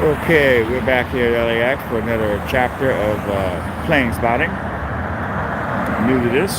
Okay, we're back here at LAX for another chapter of plane spotting. New to this.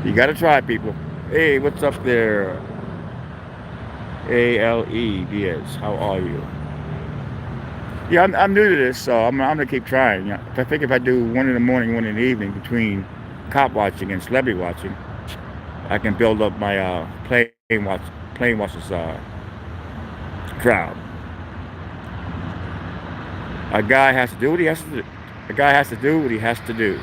You gotta try, people. Hey, what's up there? ALE How are you? Yeah, I'm new to this, so I'm gonna keep trying. I think if I do one in the morning, one in the evening between cop watching and celebrity watching, I can build up my plane watchers crowd. A guy has to do what he has to do. A guy has to do what he has to do.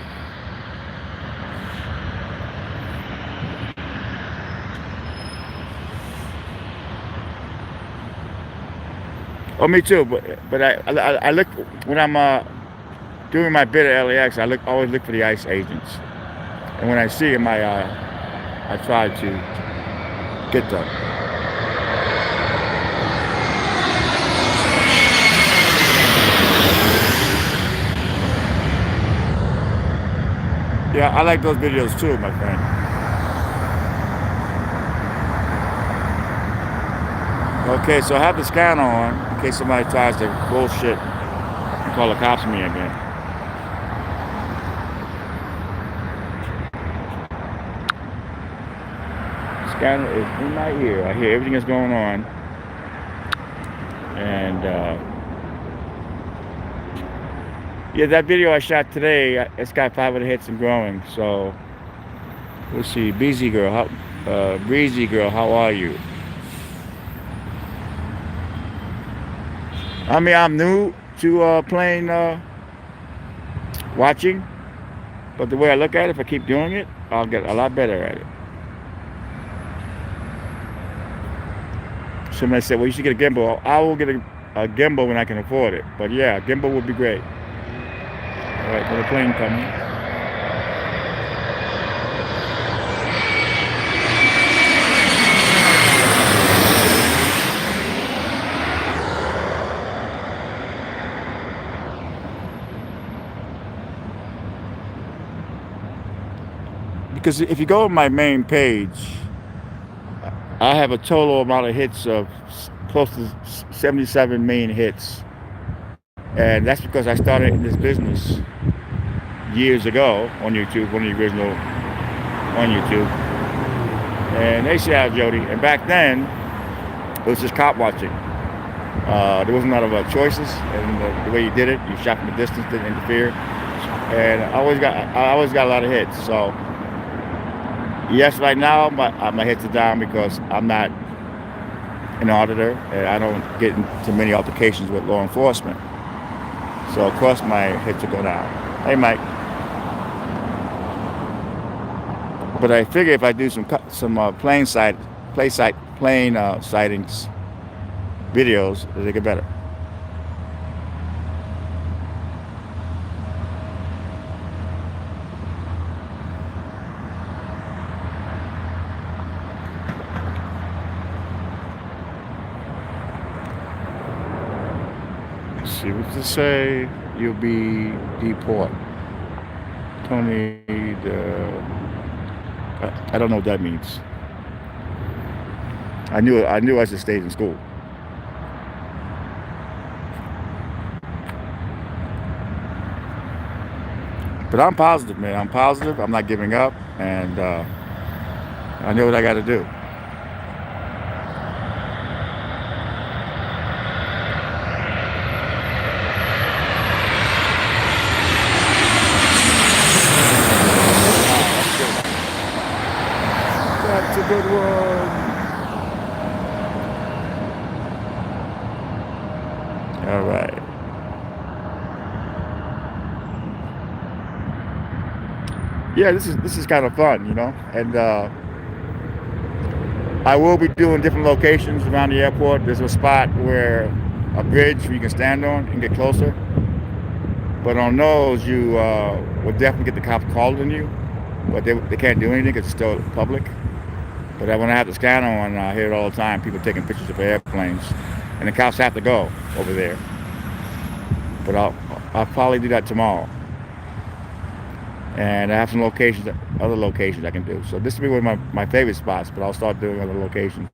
Oh, me too. But I look when I'm doing my bid at LAX. Always look for the ICE agents, and when I see them, I try to get them. Yeah, I like those videos too, my friend. Okay, so I have the scanner on in case somebody tries to bullshit and call the cops on me again. Scanner is in my ear. I hear everything that's going on, and yeah, that video I shot today, it's got 500 hits and growing. So let's see, Breezy girl, how are you? I mean, I'm new to playing watching, but the way I look at it, if I keep doing it, I'll get a lot better at it. Somebody said, well, you should get a gimbal. I will get a gimbal when I can afford it. But yeah, a gimbal would be great. All right, for the plane coming. Because if you go to my main page, I have a total amount of hits of close to 77 million hits. And that's because I started in this business years ago on YouTube, one of the original on YouTube. And they say, Jody. And back then, it was just cop watching. There wasn't a lot of choices, and the way you did it, you shot from a distance, didn't interfere. And I always got a lot of hits. So yes, right now my hits are down because I'm not an auditor and I don't get into many altercations with law enforcement. So of course my hits will go down. Hey, Mike. But I figure if I do some plane sightings videos, they get better. Let's see what to say. You'll be deported. Tony, I don't know what that means. I knew I should stay in school. But I'm positive, man. I'm positive. I'm not giving up, and I know what I got to do. That's a good one. All right. Yeah, this is kind of fun, and I will be doing different locations around the airport. There's a spot where a bridge where you can stand on and get closer. But on those, you will definitely get the cops calling you, but they can't do anything because it's still public. But when I have the scanner on, I hear it all the time. People taking pictures of airplanes, and the cops have to go over there. But I'll probably do that tomorrow. And I have some locations, other locations I can do. So this will be one of my favorite spots, but I'll start doing other locations.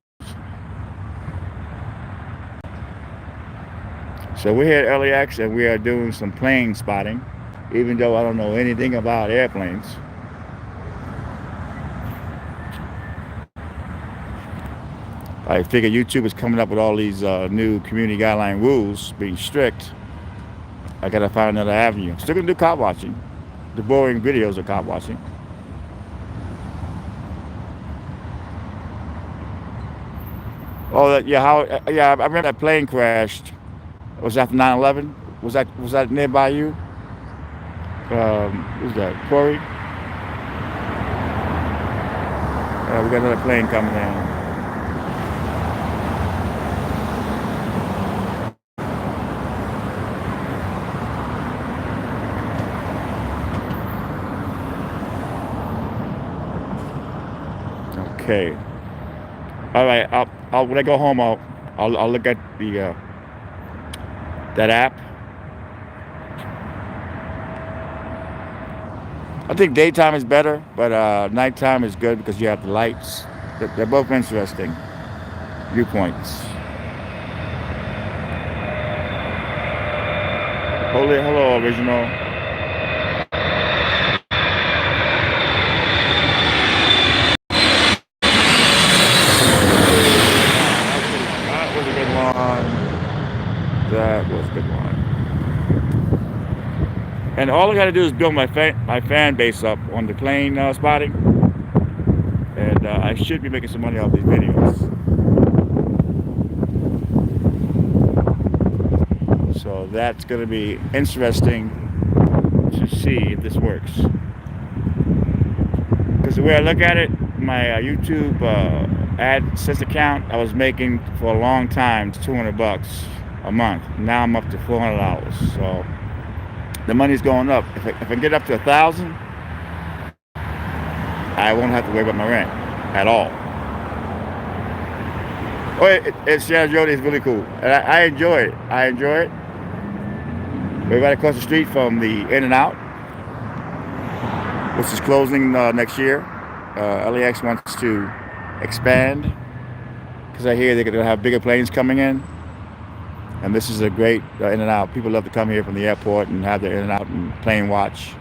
So we're here at LAX and we are doing some plane spotting, even though I don't know anything about airplanes. I figure YouTube is coming up with all these new community guideline rules being strict. I gotta find another avenue. Still gonna do cop watching. The boring videos of cop watching. Oh, yeah, yeah, I remember that plane crashed. It was after 9/11. Was that nearby you? Who's that? Corey? We got another plane coming in. Okay. All right. I'll when I go home, I'll look at the that app. I think daytime is better, but nighttime is good because you have the lights. They're both interesting viewpoints. Hello, original. That was a good one. That was a good one. And all I got to do is build my fan base up on the plane spotting, and I should be making some money off these videos. So that's going to be interesting to see if this works. Because the way I look at it, my YouTube AdSense account, I was making for a long time $200 a month. Now I'm up to $400. So the money's going up. If I get up to 1,000, I won't have to worry about my rent at all. Oh, it's Shannon Jody is really cool, and I enjoy it. We're right across the street from the In-N-Out, which is closing next year. LAX wants to expand because I hear they're going to have bigger planes coming in, and this is a great In-N-Out. People love to come here from the airport and have their In-N-Out and plane watch.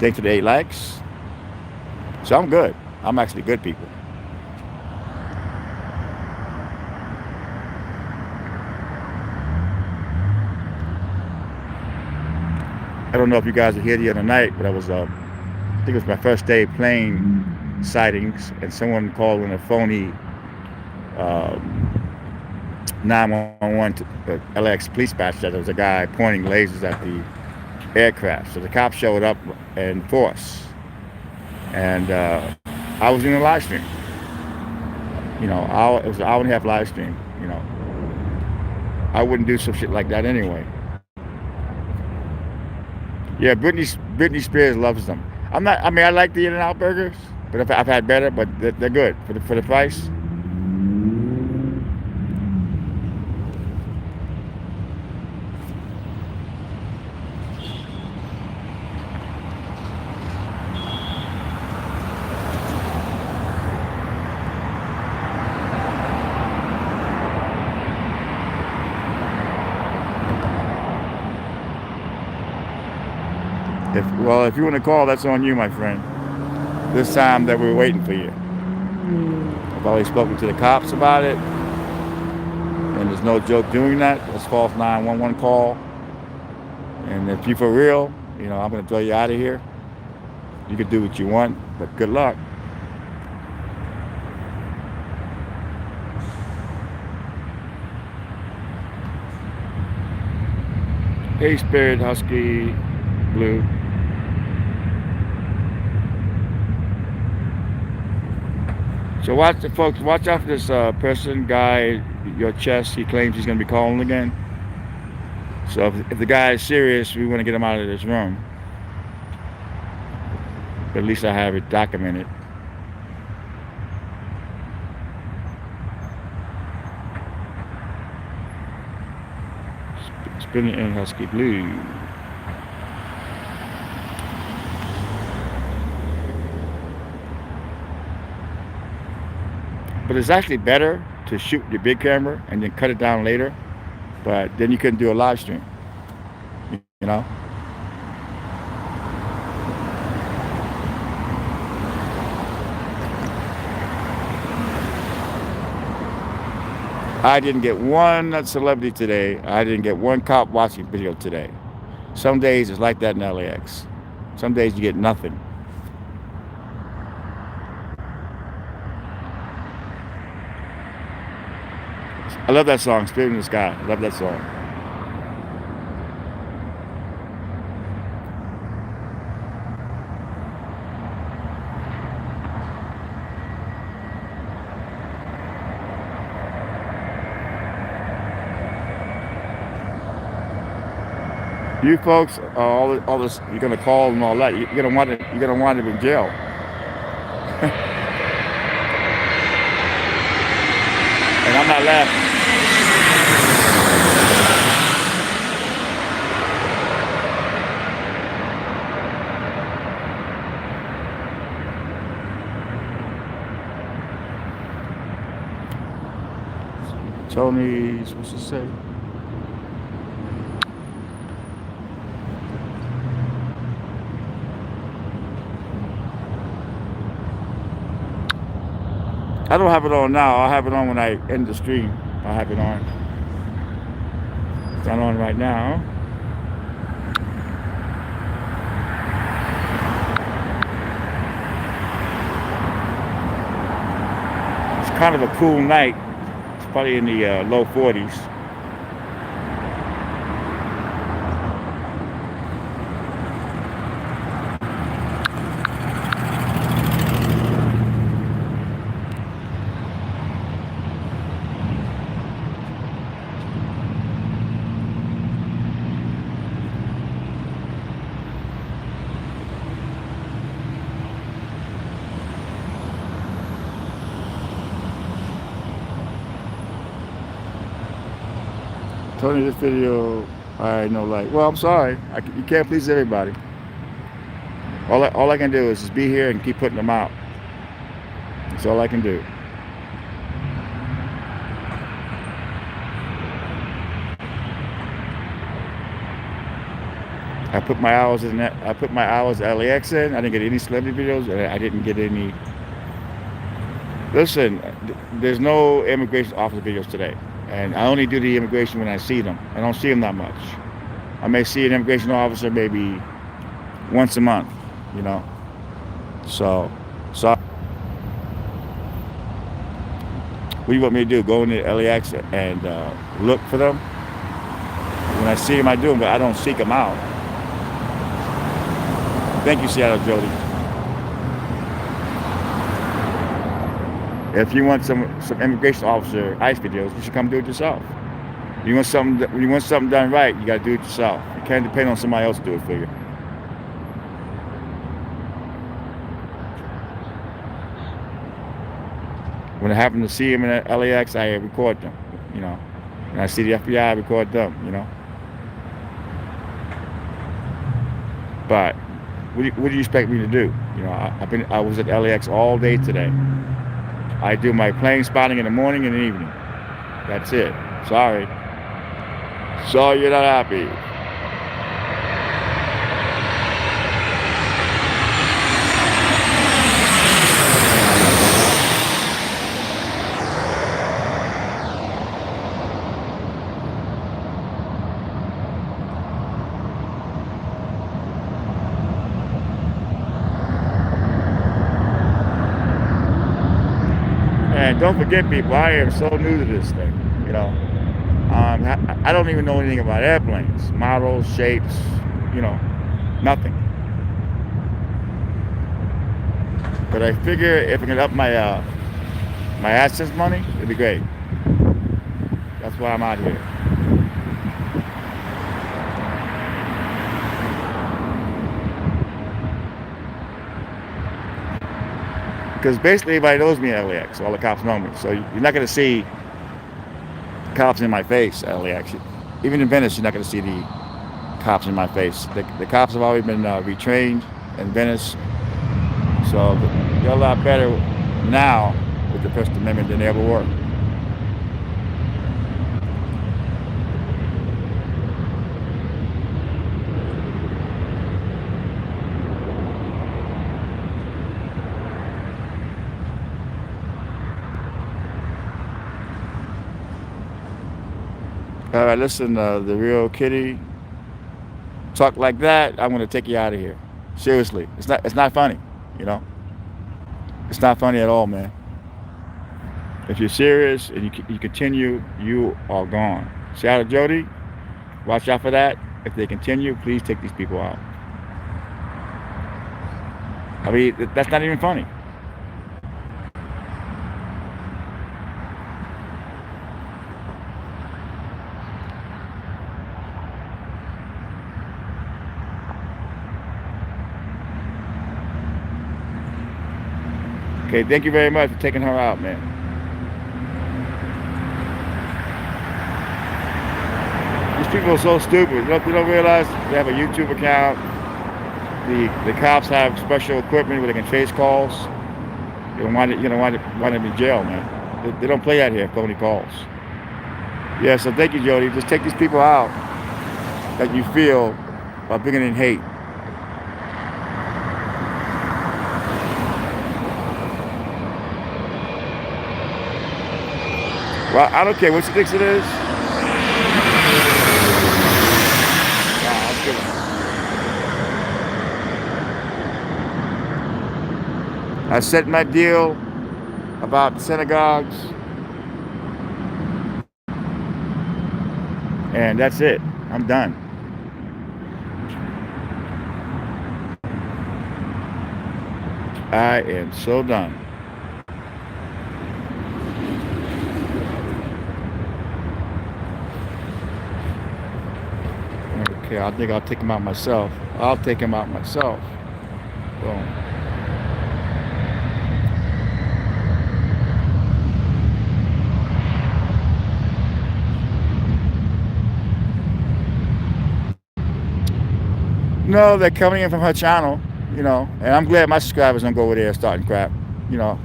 Thanks to the 8 LAX. So I'm good. I'm actually good people. I don't know if you guys are here the other night, but I think it was my first day plane sightings, and someone called in a phony 911 to the LAX police dispatch that there was a guy pointing lasers at the aircraft. So the cops showed up in force, and I was in a live stream. It was an hour and a half live stream. I wouldn't do some shit like that anyway. Yeah, Britney Spears loves them. I like the In-N-Out burgers, but I've had better, but they're good for the price. If you want to call, that's on you, my friend. This time that we're waiting for you. I've already spoken to the cops about it, and there's no joke doing that. It's false 911 call. And if you for real, I'm going to throw you out of here. You can do what you want, but good luck. Hey, Spirit Husky Blue. So folks, watch out for this guy, your chest. He claims he's going to be calling again. So if the guy is serious, we want to get him out of this room. But at least I have it documented. Spinning in Husky Blue. But it's actually better to shoot your big camera and then cut it down later. But then you couldn't do a live stream, you know? I didn't get one celebrity today. I didn't get one cop watching video today. Some days it's like that in LAX. Some days you get nothing. I love that song, Spirit in the Sky. I love that song. You folks, all this, you're gonna call and all that. You're gonna want it in jail. And I'm not laughing. Tony's supposed to say. I don't have it on now. I'll have it on when I end the stream. I'll have it on. It's not on right now. It's kind of a cool night. It's probably in the low 40s. Tony, this video, I know, like, well, I'm sorry. You can't please everybody. All I can do is just be here and keep putting them out. That's all I can do. I put my hours in that. I put my hours at LAX in. I didn't get any celebrity videos, and I didn't get any. Listen, there's no immigration officer videos today. And I only do the immigration when I see them. I don't see them that much. I may see an immigration officer maybe once a month, you know. So what do you want me to do? Go into LAX and look for them? When I see them, I do them, but I don't seek them out. Thank you, Seattle Jody. If you want some immigration officer ICE videos, you should come do it yourself. You want something done right, you got to do it yourself. You can't depend on somebody else to do it for you. When I happen to see them in LAX, I record them. You know, when I see the FBI, I record them. You know, but what do you expect me to do? You know, I was at LAX all day today. I do my plane spotting in the morning and the evening. That's it. Sorry you're not happy. And don't forget, people, I am so new to this thing, you know. I don't even know anything about airplanes, models, shapes, you know, nothing. But I figure if I can up my my AdSense money, it'd be great. That's why I'm out here. Because basically everybody knows me at LAX. All the cops know me. So you're not going to see cops in my face at LAX. Even in Venice, you're not going to see the cops in my face. The cops have always been retrained in Venice, so they're a lot better now with the First Amendment than they ever were. All right, listen, the real Kitty. Talk like that, I'm gonna take you out of here. Seriously, it's not funny. You know, it's not funny at all, man. If you're serious and you continue, you are gone. Seattle Jody, watch out for that. If they continue, please take these people out. I mean, that's not even funny. Okay, thank you very much for taking her out, man. These people are so stupid. They don't realize they have a YouTube account. The cops have special equipment where they can trace calls. You don't want it, wind up in jail, man. They don't play out here, phony calls. Yeah, so thank you, Jody. Just take these people out that you feel are bringing in hate. Well, I don't care what you think it is. Nah, I'm kidding. I set my deal about the synagogues, and that's it. I'm done. I am so done. Okay, I think I'll take him out myself. I'll take him out myself. Boom. No, they're coming in from her channel, and I'm glad my subscribers don't go over there starting crap. You know,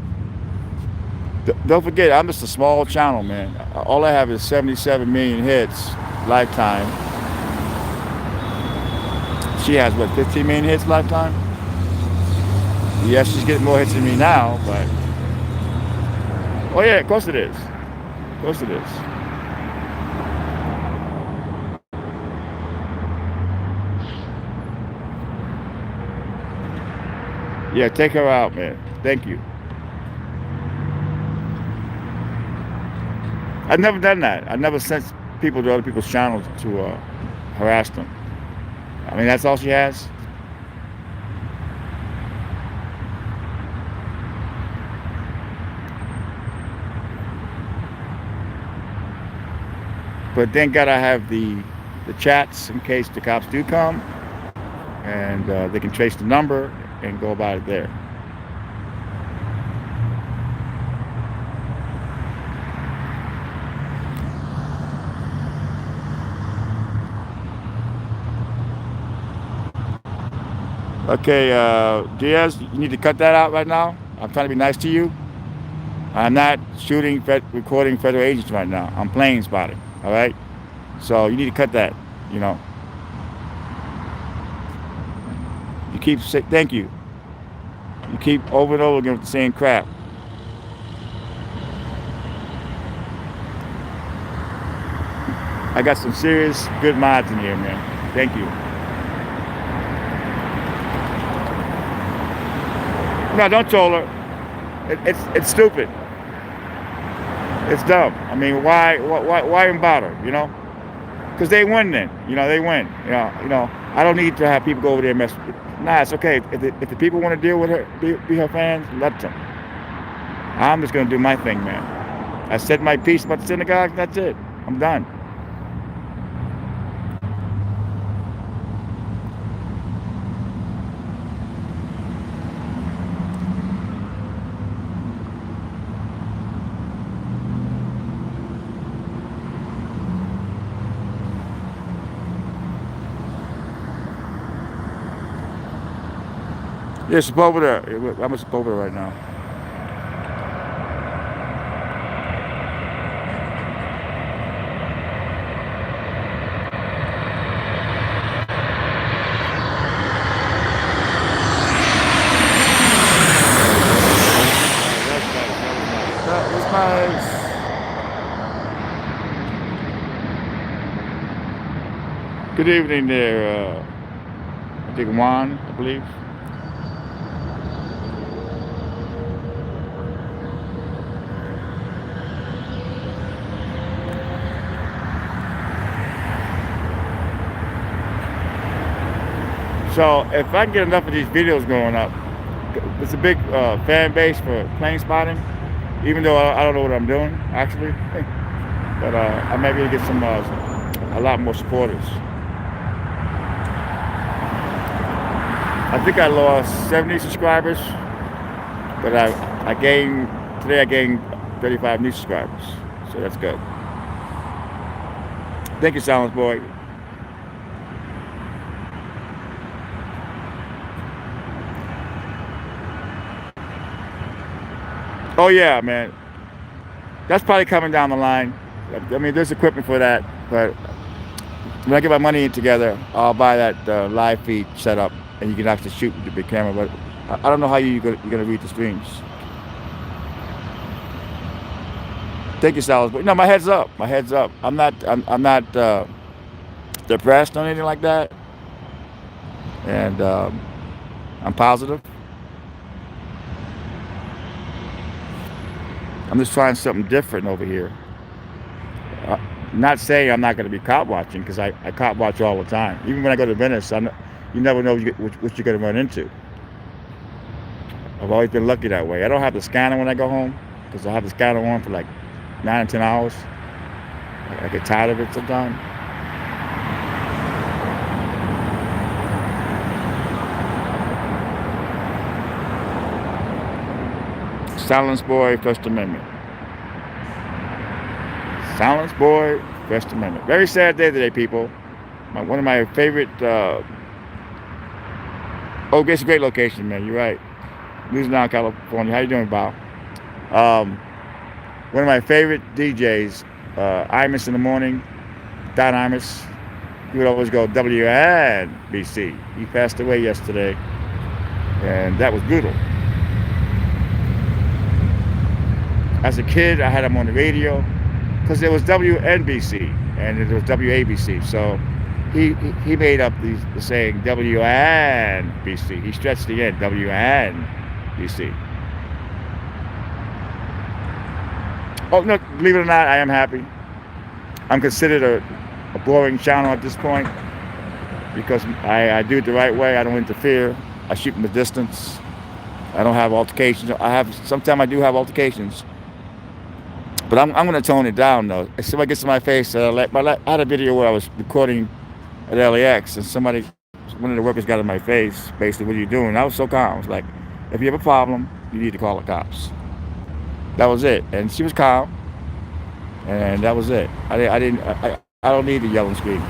don't forget, I'm just a small channel, man. All I have is 77 million hits lifetime. She has what, 15 million hits lifetime? Yes, she's getting more hits than me now, but oh yeah, of course it is. Of course it is. Yeah, take her out, man. Thank you. I've never done that. I've never sent people to other people's channels to harass them. I mean, that's all she has. But thank God I have the chats in case the cops do come, and they can trace the number and go about it there. Okay, Diaz, you need to cut that out right now. I'm trying to be nice to you. I'm not recording federal agents right now. I'm plane spotting, all right? So you need to cut that, you know. You keep saying, thank you. You keep over and over again with the same crap. I got some serious good mods in here, man. Thank you. No, don't troll her. It's stupid. It's dumb. I mean, why even bother? You know? Because they win then. You know, they win. You know. I don't need to have people go over there and mess with. Nah, it's okay. If the people want to deal with her, be her fans, let them. I'm just gonna do my thing, man. I said my piece about the synagogue. That's it. I'm done. Yeah, Sepulveda. I'm a Sepulveda right now. That's nice. That was nice. Good evening there. I think Juan, I believe. So if I can get enough of these videos going up, it's a big fan base for plane spotting. Even though I don't know what I'm doing actually, but I may be able to get some a lot more supporters. I think I lost 70 subscribers, but I gained today. I gained 35 new subscribers, so that's good. Thank you, Silence Boy. Oh yeah, man. That's probably coming down the line. I mean, there's equipment for that, but when I get my money in together, I'll buy that live feed setup, and you can actually shoot with the big camera. But I don't know how you're gonna read the streams. Thank you, Salas. But no, my head's up. My head's up. I'm not depressed or anything like that, and I'm positive. I'm just trying something different over here. Uh, Not saying I'm not going to be cop watching because I cop watch all the time. Even when I go to Venice, you never know what you're going to run into. I've always been lucky that way. I don't have the scanner when I go home because I have the scanner on for like 9 or 10 hours. I get tired of it sometimes. Silence Boy, First Amendment. Silence Boy, First Amendment. Very sad day today, people. One of my favorite. Oh, it's a great location, man. You're right. Louisiana, California. How you doing, Bob? Um, One of my favorite DJs, Imus in the morning, Don Imus. He would always go WNBC. He passed away yesterday, and that was brutal. As a kid, I had him on the radio because there was WNBC and there was WABC. So he made up the saying WNBC. He stretched the end, WNBC. Oh, no, believe it or not, I am happy. I'm considered a boring channel at this point because I do it the right way. I don't interfere. I shoot from a distance. I don't have altercations. Sometimes I do have altercations. But I'm going to tone it down, though. If somebody gets in my face, I had a video where I was recording at LAX, and one of the workers got in my face, basically, what are you doing? I was so calm. I was like, if you have a problem, you need to call the cops. That was it. And she was calm, and that was it. I don't need to yell and scream.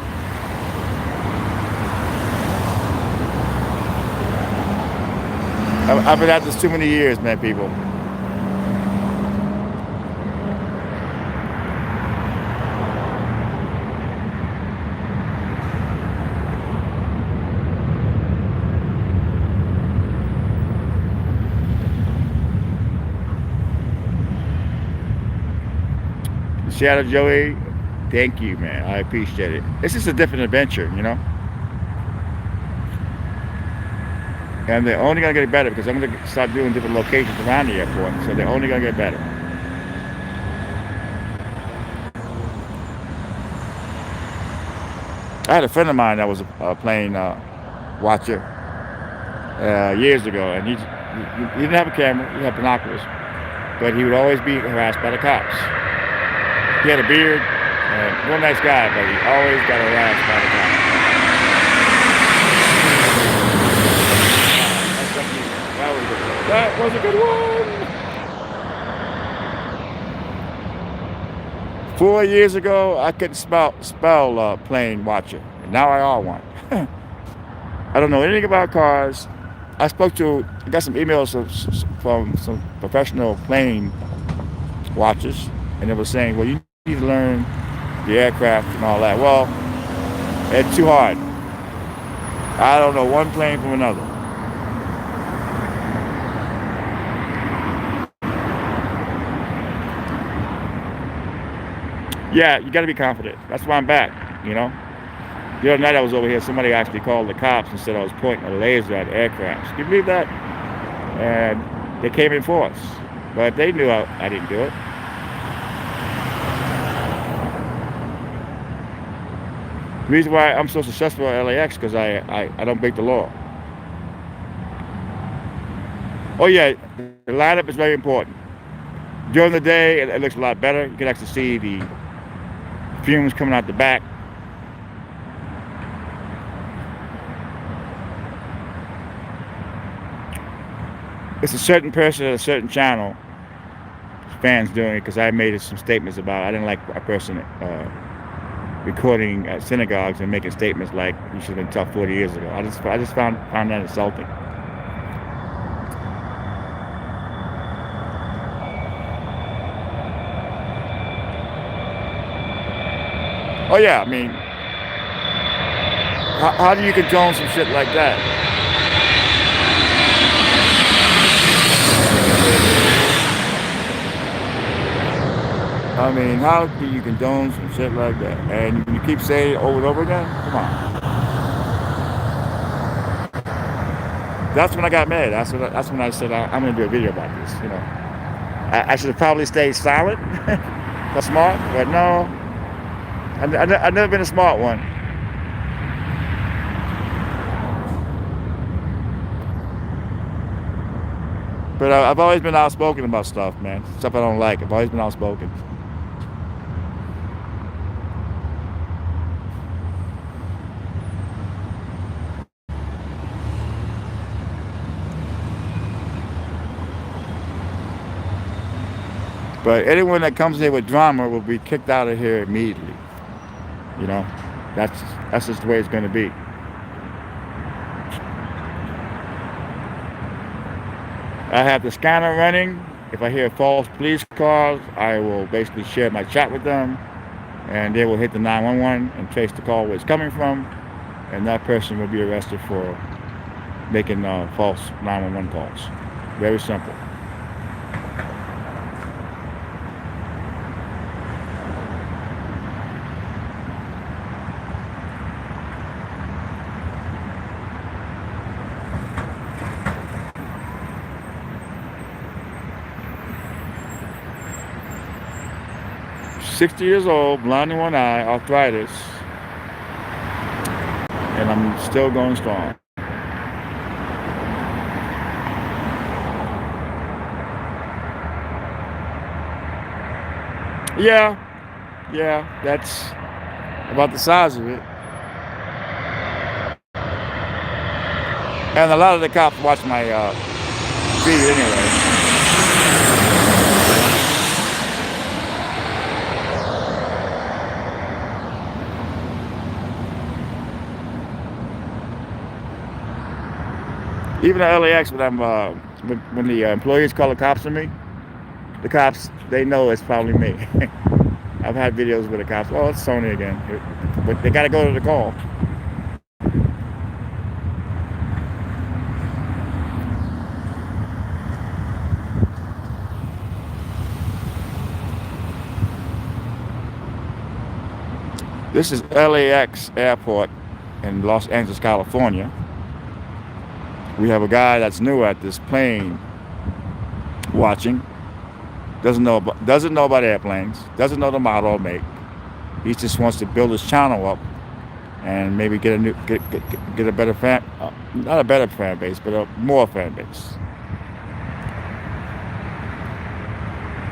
I've been at this too many years, man, people. Shadow Joey, thank you, man. I appreciate it. It's just a different adventure, you know? And they're only going to get better because I'm going to start doing different locations around the airport. So they're only going to get better. I had a friend of mine that was a plane watcher years ago. And he didn't have a camera. He had binoculars. But he would always be harassed by the cops. He had a beard. Real nice guy, but he always got harassed by the cops. That was a good one. 4 years ago, I couldn't spell plane watcher, and now I are one. I don't know anything about cars. I got some emails from some professional plane watchers, and they were saying, well, you need to learn the aircraft and all that. Well, it's too hard. I don't know one plane from another. Yeah, you got to be confident. That's why I'm back, you know. The other night I was over here, somebody actually called the cops and said I was pointing a laser at aircrafts. Can you believe that? And they came in force. But they knew I didn't do it. The reason why I'm so successful at LAX because I don't break the law. Oh yeah, the lineup is very important. During the day, it looks a lot better. You can actually see the fumes coming out the back. It's a certain person at a certain channel, fans doing it because I made some statements about I didn't like a person recording at synagogues and making statements like you should have been tough 40 years ago. I just found that insulting. Oh yeah, I mean, how do you condone some shit like that? I mean, how do you condone some shit like that? And you keep saying it over and over again? Come on. That's when I got mad. That's when I said I'm going to do a video about this. You know, I should have probably stayed silent, for smart, but no, I've never been a smart one. But I've always been outspoken about stuff, man. Stuff I don't like. I've always been outspoken. But anyone that comes here with drama will be kicked out of here immediately. You know, that's just the way it's going to be. I have the scanner running. If I hear false police calls, I will basically share my chat with them, and they will hit the 911 and trace the call where it's coming from, and that person will be arrested for making false 911 calls. Very simple. "60 years old, blind in one eye, arthritis, and I'm still going strong." Yeah, that's about the size of it. And a lot of the cops watch my feed anyway. Even at LAX, when the employees call the cops on me, the cops, they know it's probably me. I've had videos with the cops. Oh, it's Sony again. But they got to go to the call. This is LAX airport in Los Angeles, California. We have a guy that's new at this plane watching. Doesn't know about airplanes. Doesn't know the model or make. He just wants to build his channel up and maybe get a better fan, not a better fan base, but a more fan base.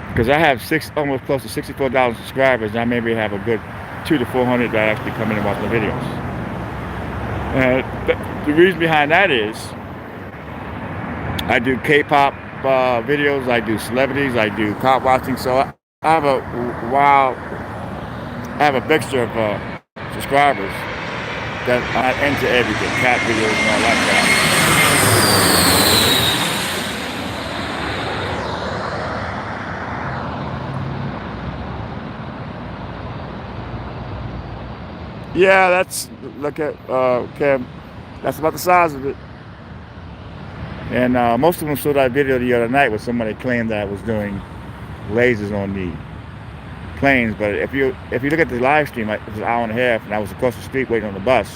Because I have almost close to 64,000 subscribers, and I maybe have a good 200 to 400 that actually come in and watch the videos. The reason behind that is I do K-pop videos, I do celebrities, I do cop watching, so I have a mixture of subscribers. that I'm not into everything, cat videos and all that crap. Yeah, that's look at Cam. That's about the size of it. And most of them saw that video the other night where somebody claimed that I was doing lasers on the planes. But if you look at the live stream, it was an hour and a half, and I was across the street waiting on the bus,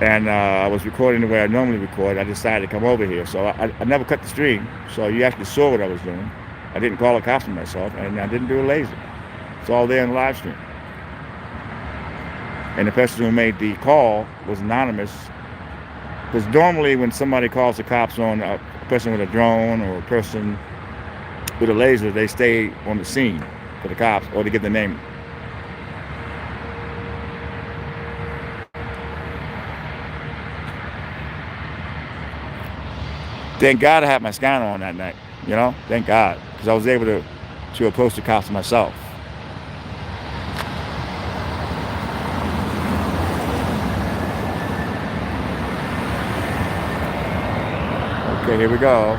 and I was recording the way I normally record. I decided to come over here, so I never cut the stream. So you actually saw what I was doing. I didn't call the cops on myself, and I didn't do a laser. It's all there in the live stream. And the person who made the call was anonymous. Because normally when somebody calls the cops on a person with a drone or a person with a laser, they stay on the scene for the cops or to get the name. Thank God I had my scanner on that night, thank God, because I was able to approach the cops myself. Okay, here we go.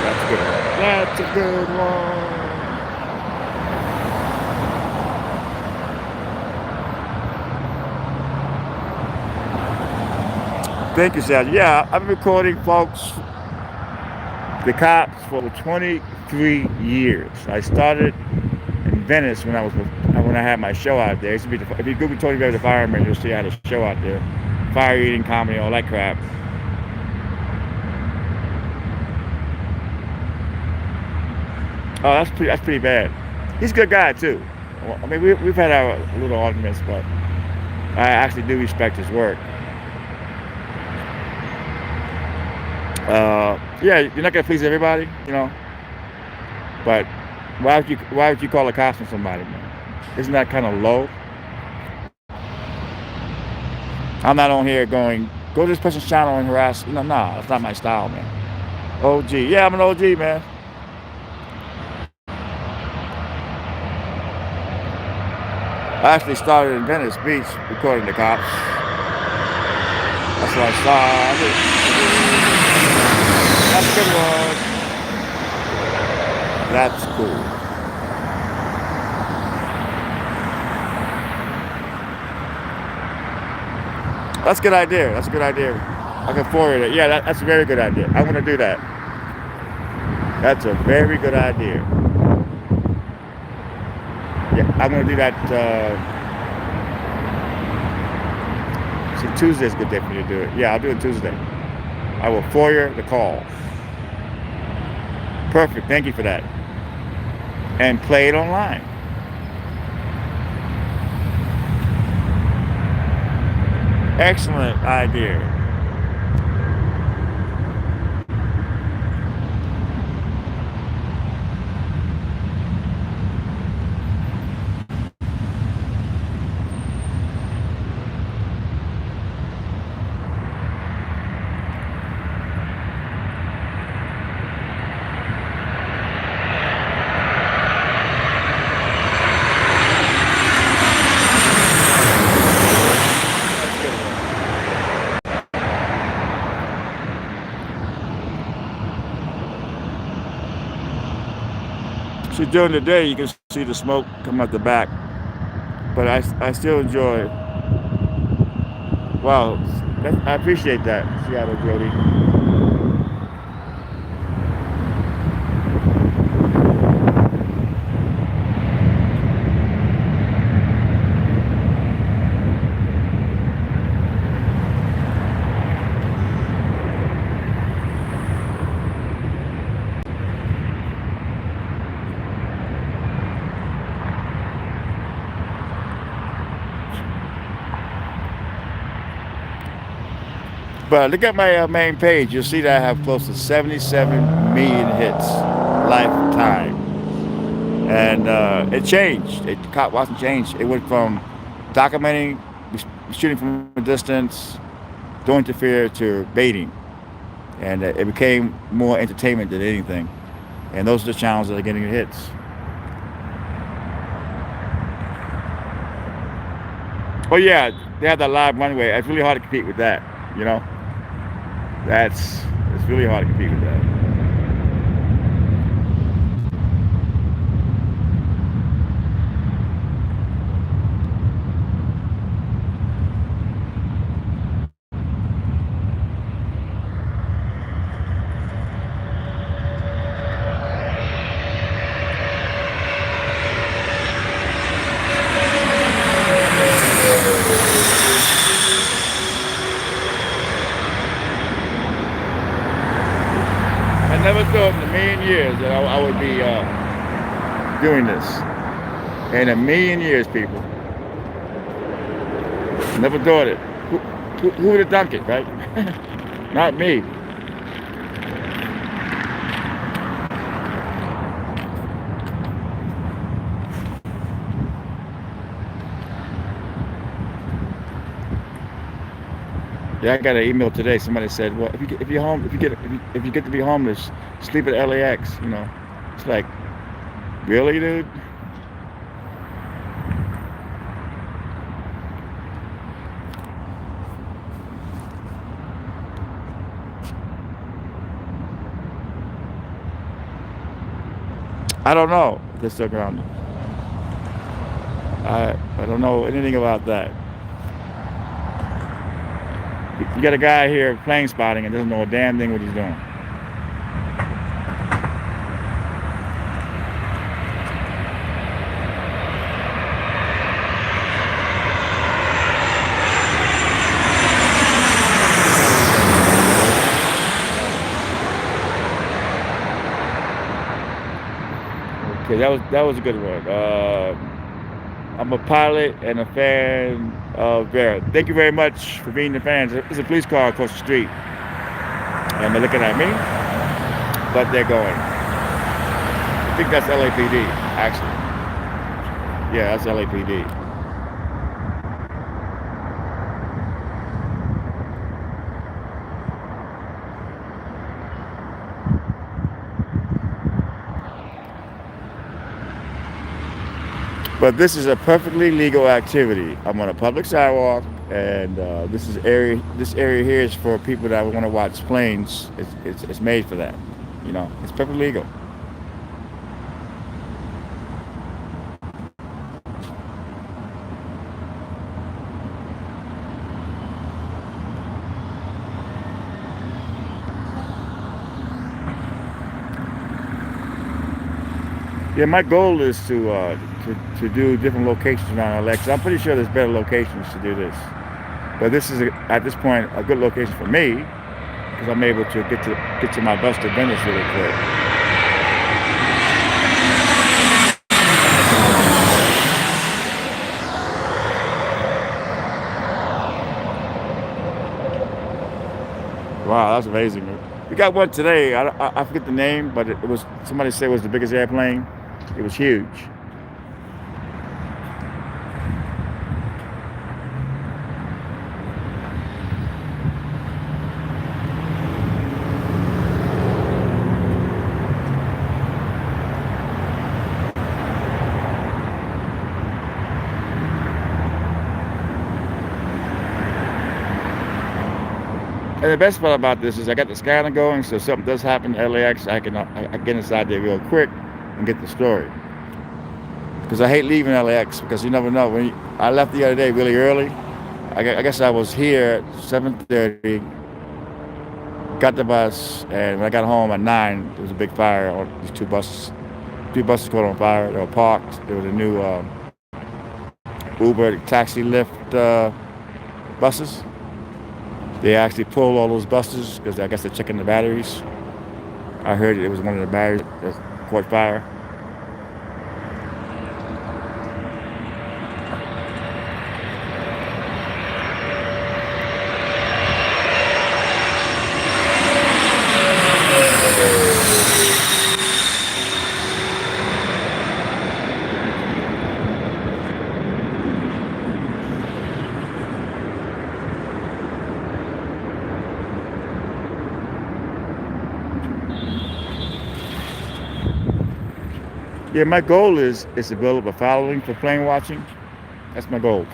That's a good one. That's a good one. Thank you, Sal. Yeah, I've been recording, folks, the cops for 23 years. I started in Venice when I had my show out there. If you Google Tony Bear the Fireman, you'll see I had a show out there. Fire eating, comedy, all that crap. Oh, that's pretty bad. He's a good guy too. I mean, we've had our little arguments, but I actually do respect his work. Yeah, you're not gonna please everybody, but why would you call a cops on somebody, man? Isn't that kind of low? I'm not on here going, go to this person's channel and harass. No, that's not my style, man. OG. Yeah, I'm an OG, man. I actually started in Venice Beach recording the cops. That's where I started. That's a good one. That's cool. That's a good idea. That's a good idea. I can forward it. Yeah, that's a very good idea. I'm going to do that. That's a very good idea. Yeah, I'm going to do that. See, Tuesday's a good day for me to do it. Yeah, I'll do it Tuesday. I will forward the call. Perfect. Thank you for that. And play it online. Excellent idea. See, during the day, you can see the smoke come out the back, but I still enjoy. Wow, I appreciate that, Seattle Jody. But look at my main page. You'll see that I have close to 77 million hits lifetime. And it changed. The cop wasn't changed. It went from documenting, shooting from a distance, don't interfere, to baiting. And it became more entertainment than anything. And those are the challenges that are getting hits. Oh yeah, they have that live runway. It's really hard to compete with that. You know, that's it's really hard to compete with that. I never thought in a million years that I would be doing this. In a million years, people. Never thought it. Who would have done it, right? Not me. Yeah, I got an email today. Somebody said, "Well, if you're home, if you get to be homeless, sleep at LAX." You know, it's like, really, dude? I don't know. If they're still grounded. I don't know anything about that. You got a guy here plane spotting and doesn't know a damn thing what he's doing. Okay, that was a good one. I'm a pilot and a fan of Vera. Thank you very much for being the fan. There's a police car across the street, and they're looking at me, but they're going. I think that's LAPD, actually. Yeah, that's LAPD. But this is a perfectly legal activity. I'm on a public sidewalk, and This area here is for people that want to watch planes. It's made for that. You know, it's perfectly legal. Yeah, my goal is to do different locations around LAX. I'm pretty sure there's better locations to do this, but this is at this point a good location for me because I'm able to get to my busted business really quick. Wow, that's amazing. We got one today. I forget the name, but it was somebody said it was the biggest airplane. It was huge. And the best part about this is I got the scanner going, so if something does happen at LAX, I get inside there real quick and get the story. Because I hate leaving LAX because you never know. I left the other day really early. I guess I was here at 7:30, got the bus, and when I got home at 9, there was a big fire on these two buses. Three buses caught on fire. They were parked. There was a new Uber taxi lift buses. They actually pulled all those buses because I guess they're checking the batteries. I heard it was one of the batteries that caught fire. Yeah, my goal is to build up a following for plane watching. That's my goal.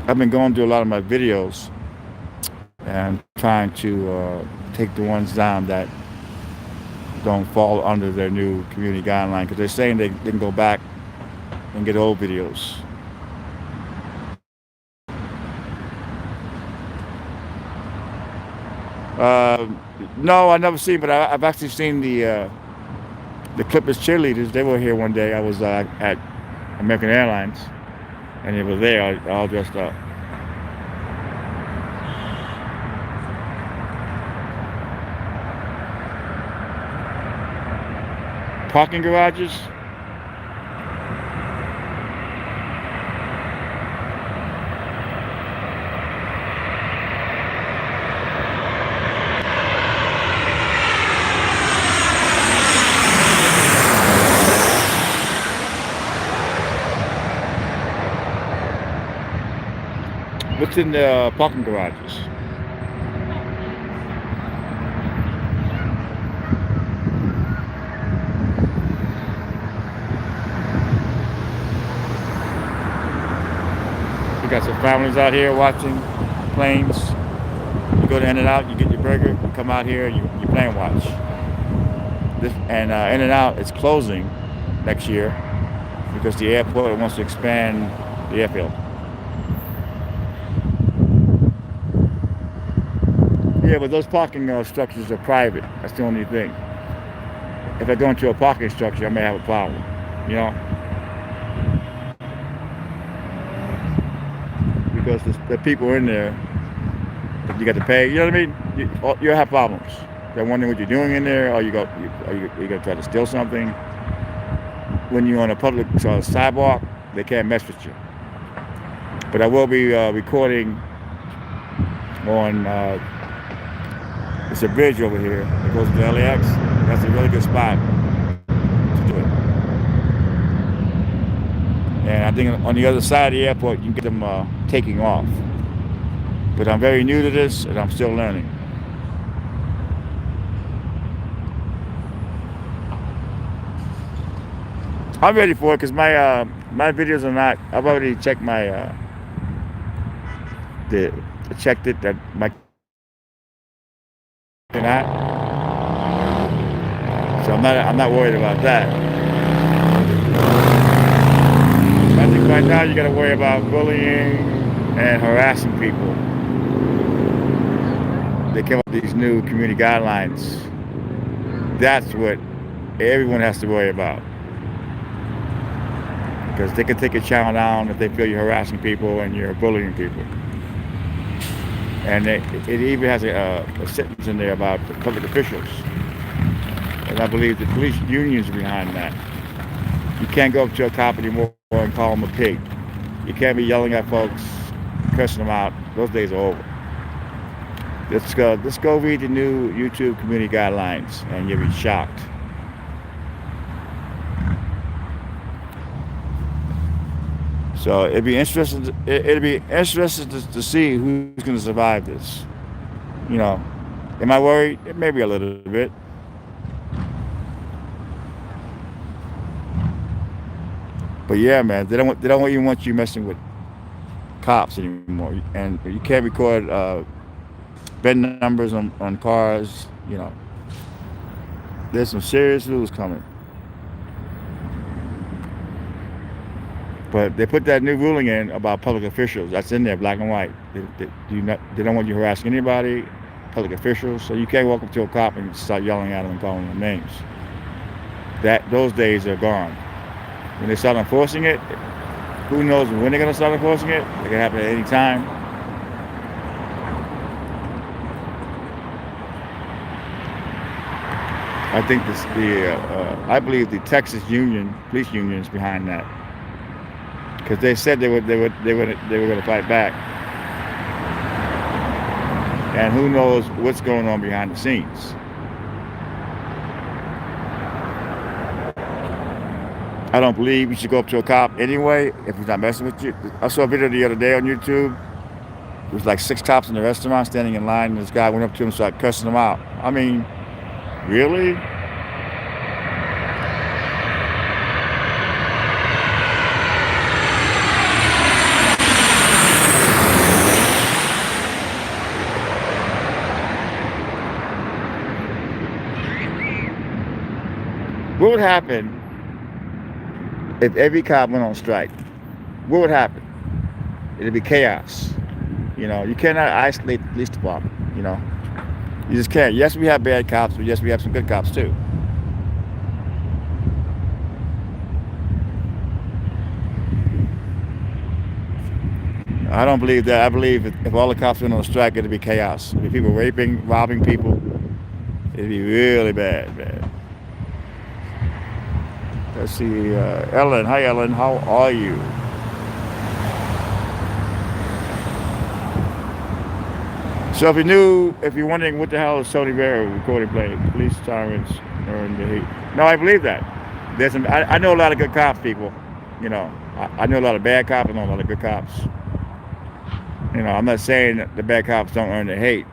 I've been going through a lot of my videos and trying to take the ones down that don't fall under their new community guideline because they're saying they can go back and get old videos. Uh, no, I've never seen, but I've actually seen the Clippers cheerleaders. They were here one day. I was at American Airlines, and they were there all dressed up. Parking garages. What's in the parking garages? We got some families out here watching planes. You go to In-N-Out, you get your burger, you come out here, you plane watch. And In-N-Out is closing next year because the airport wants to expand the airfield. Yeah, but those parking structures are private. That's the only thing. If I go into a parking structure, I may have a problem. You know, because the people in there, you got to pay. You know what I mean? You'll have problems. They're wondering what you're doing in there, or you gonna try to steal something. When you're on a public sidewalk, they can't mess with you. But I will be recording on. It's a bridge over here that goes to LAX. That's a really good spot to do it. And I think on the other side of the airport, you can get them taking off. But I'm very new to this, and I'm still learning. I'm ready for it because my videos are not. I've already checked my checked it that my not. So I'm not worried about that. I think right now you got to worry about bullying and harassing people. They came up with these new community guidelines. That's what everyone has to worry about. Because they can take your channel down if they feel you're harassing people and you're bullying people. And it even has a sentence in there about the public officials. And I believe the police unions are behind that. You can't go up to a cop anymore and call them a pig. You can't be yelling at folks, cursing them out. Those days are over. Let's go read the new YouTube community guidelines, and you'll be shocked. So it'd be interesting. It'd be interesting to see who's going to survive this. You know, am I worried? Maybe a little bit. But yeah, man, they don't even want you messing with cops anymore, and you can't record VIN numbers on cars. You know, there's some serious rules coming. But they put that new ruling in about public officials. That's in there, black and white. They don't want you harassing anybody, public officials. So you can't walk up to a cop and start yelling at them and calling them names. Those days are gone. When they start enforcing it, who knows when they're going to start enforcing it? It can happen at any time. I think I believe the Texas police union is behind that. Because they said they were going to fight back. and who knows what's going on behind the scenes. I don't believe you should go up to a cop anyway if he's not messing with you. I saw a video the other day on YouTube. There was like 6 cops in the restaurant standing in line, and this guy went up to him and started cussing him out. I mean, really? What would happen if every cop went on strike? What would happen? It'd be chaos. You cannot isolate the police department. You just can't. Yes, we have bad cops, but yes, we have some good cops too. I don't believe that. I believe if all the cops went on strike, it'd be chaos. It'd be people raping, robbing people. It'd be really bad, man. Let's see, Ellen. Hi, Ellen. How are you? So if you're wondering what the hell is Tony Vera recording playing, police sirens earn the heat. No, I believe that. I know a lot of good cops, people. I know a lot of bad cops. I know a lot of good cops. I'm not saying that the bad cops don't earn the hate.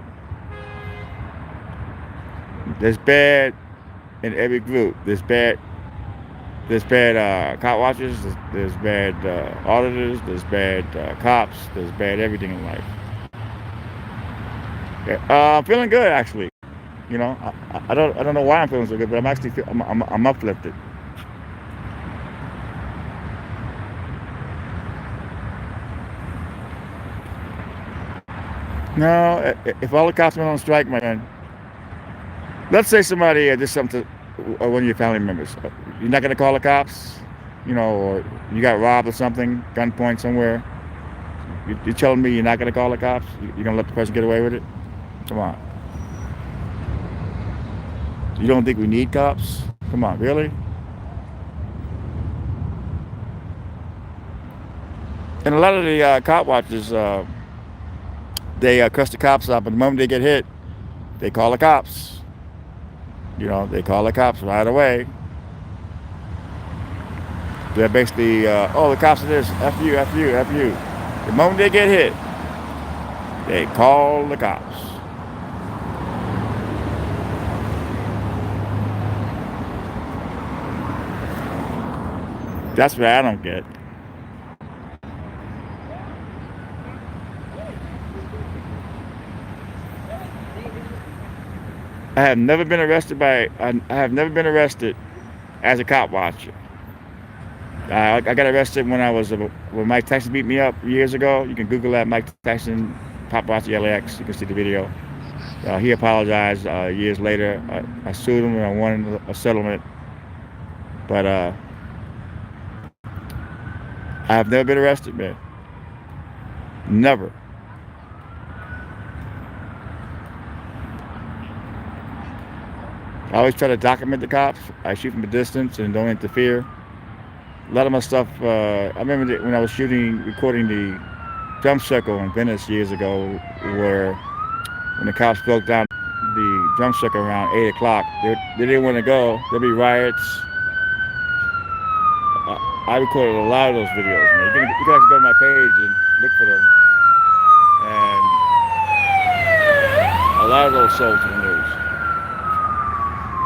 There's bad in every group. There's bad cop watchers. There's bad auditors. There's bad cops. There's bad everything in life. I'm feeling good actually. I don't know why I'm feeling so good, but I'm actually I'm uplifted. No, if all the cops went on strike, my friend, let's say somebody did something to one of your family members, you're not gonna call the cops, or you got robbed or something, gunpoint somewhere. You're telling me you're not gonna call the cops? You're gonna let the person get away with it? Come on. You don't think we need cops? Come on, really? And a lot of the cop watchers, they cuss the cops out, but the moment they get hit, they call the cops. They call the cops right away. They're basically, the cops are this, F you, F you, F you. The moment they get hit, they call the cops. That's what I don't get. I have never been arrested as a cop watcher. I got arrested when Mike Tyson beat me up years ago. You can Google that, Mike Tyson paparazzi LAX. You can see the video. He apologized years later. I sued him and I won a settlement. But I have never been arrested, man. Never. I always try to document the cops. I shoot from a distance and don't interfere. A lot of my stuff, I remember when I was recording the drum circle in Venice years ago, where when the cops broke down the drum circle around 8 o'clock, they didn't want to go. There'd be riots. I recorded a lot of those videos, man. You can actually go to my page and look for them. And a lot of those sold to the news.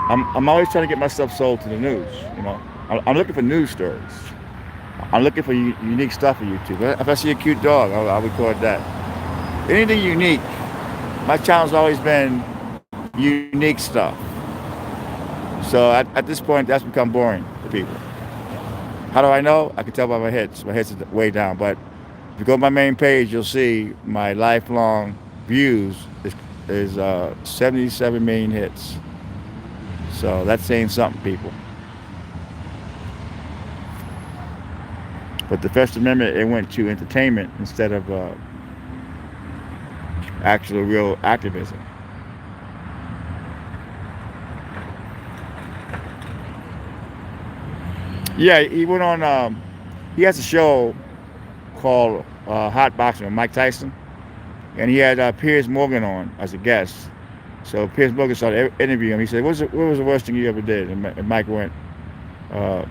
I'm always trying to get my stuff sold to the news, I'm looking for news stories. I'm looking for unique stuff on YouTube. If I see a cute dog, I'll record that. Anything unique. My channel's always been unique stuff. So at this point, that's become boring to people. How do I know? I can tell by my hits. My hits are way down. But if you go to my main page, you'll see my lifelong views is 77 million hits. So that's saying something, people. But the First Amendment, it went to entertainment instead of actual real activism. Yeah, he went on, he has a show called Hot Boxing with Mike Tyson. and he had Piers Morgan on as a guest. So Piers Morgan started interviewing him. He said, what was the worst thing you ever did?" And Mike went,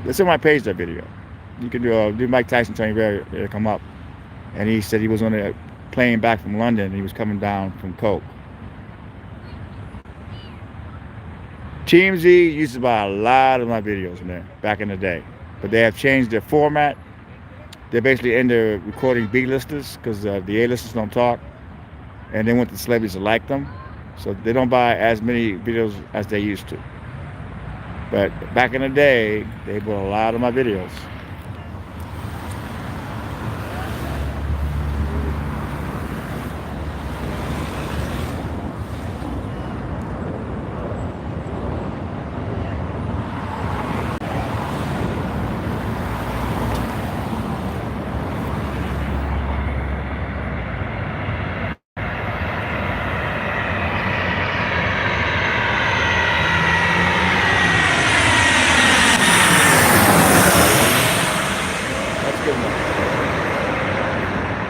"It's on my page, that video. You can do Mike Tyson Tony Berry, it'll come up." And he said he was on a plane back from London, and he was coming down from Coke. TMZ used to buy a lot of my videos, man, back in the day. But they have changed their format. They're basically into recording B-listers because the A-listers don't talk. And they want the celebrities to like them. So they don't buy as many videos as they used to. But back in the day, they bought a lot of my videos.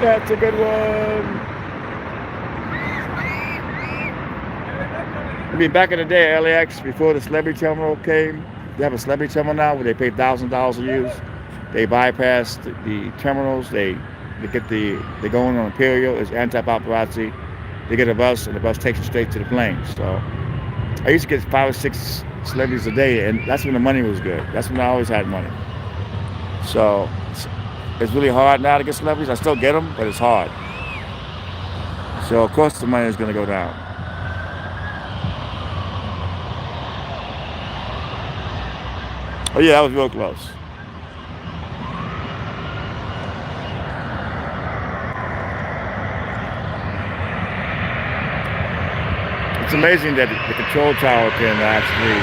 That's a good one. I mean, back in the day, LAX, before the celebrity terminal came, they have a celebrity terminal now where they pay $1,000 a use. They bypass the terminals. They go in on Imperial. It's anti-paparazzi. They get a bus, and the bus takes you straight to the plane. So I used to get 5 or 6 celebrities a day, and that's when the money was good. That's when I always had money. So it's really hard now to get celebrities. I still get them, but it's hard. So of course the money is going to go down. Oh yeah, that was real close. It's amazing that the control tower can actually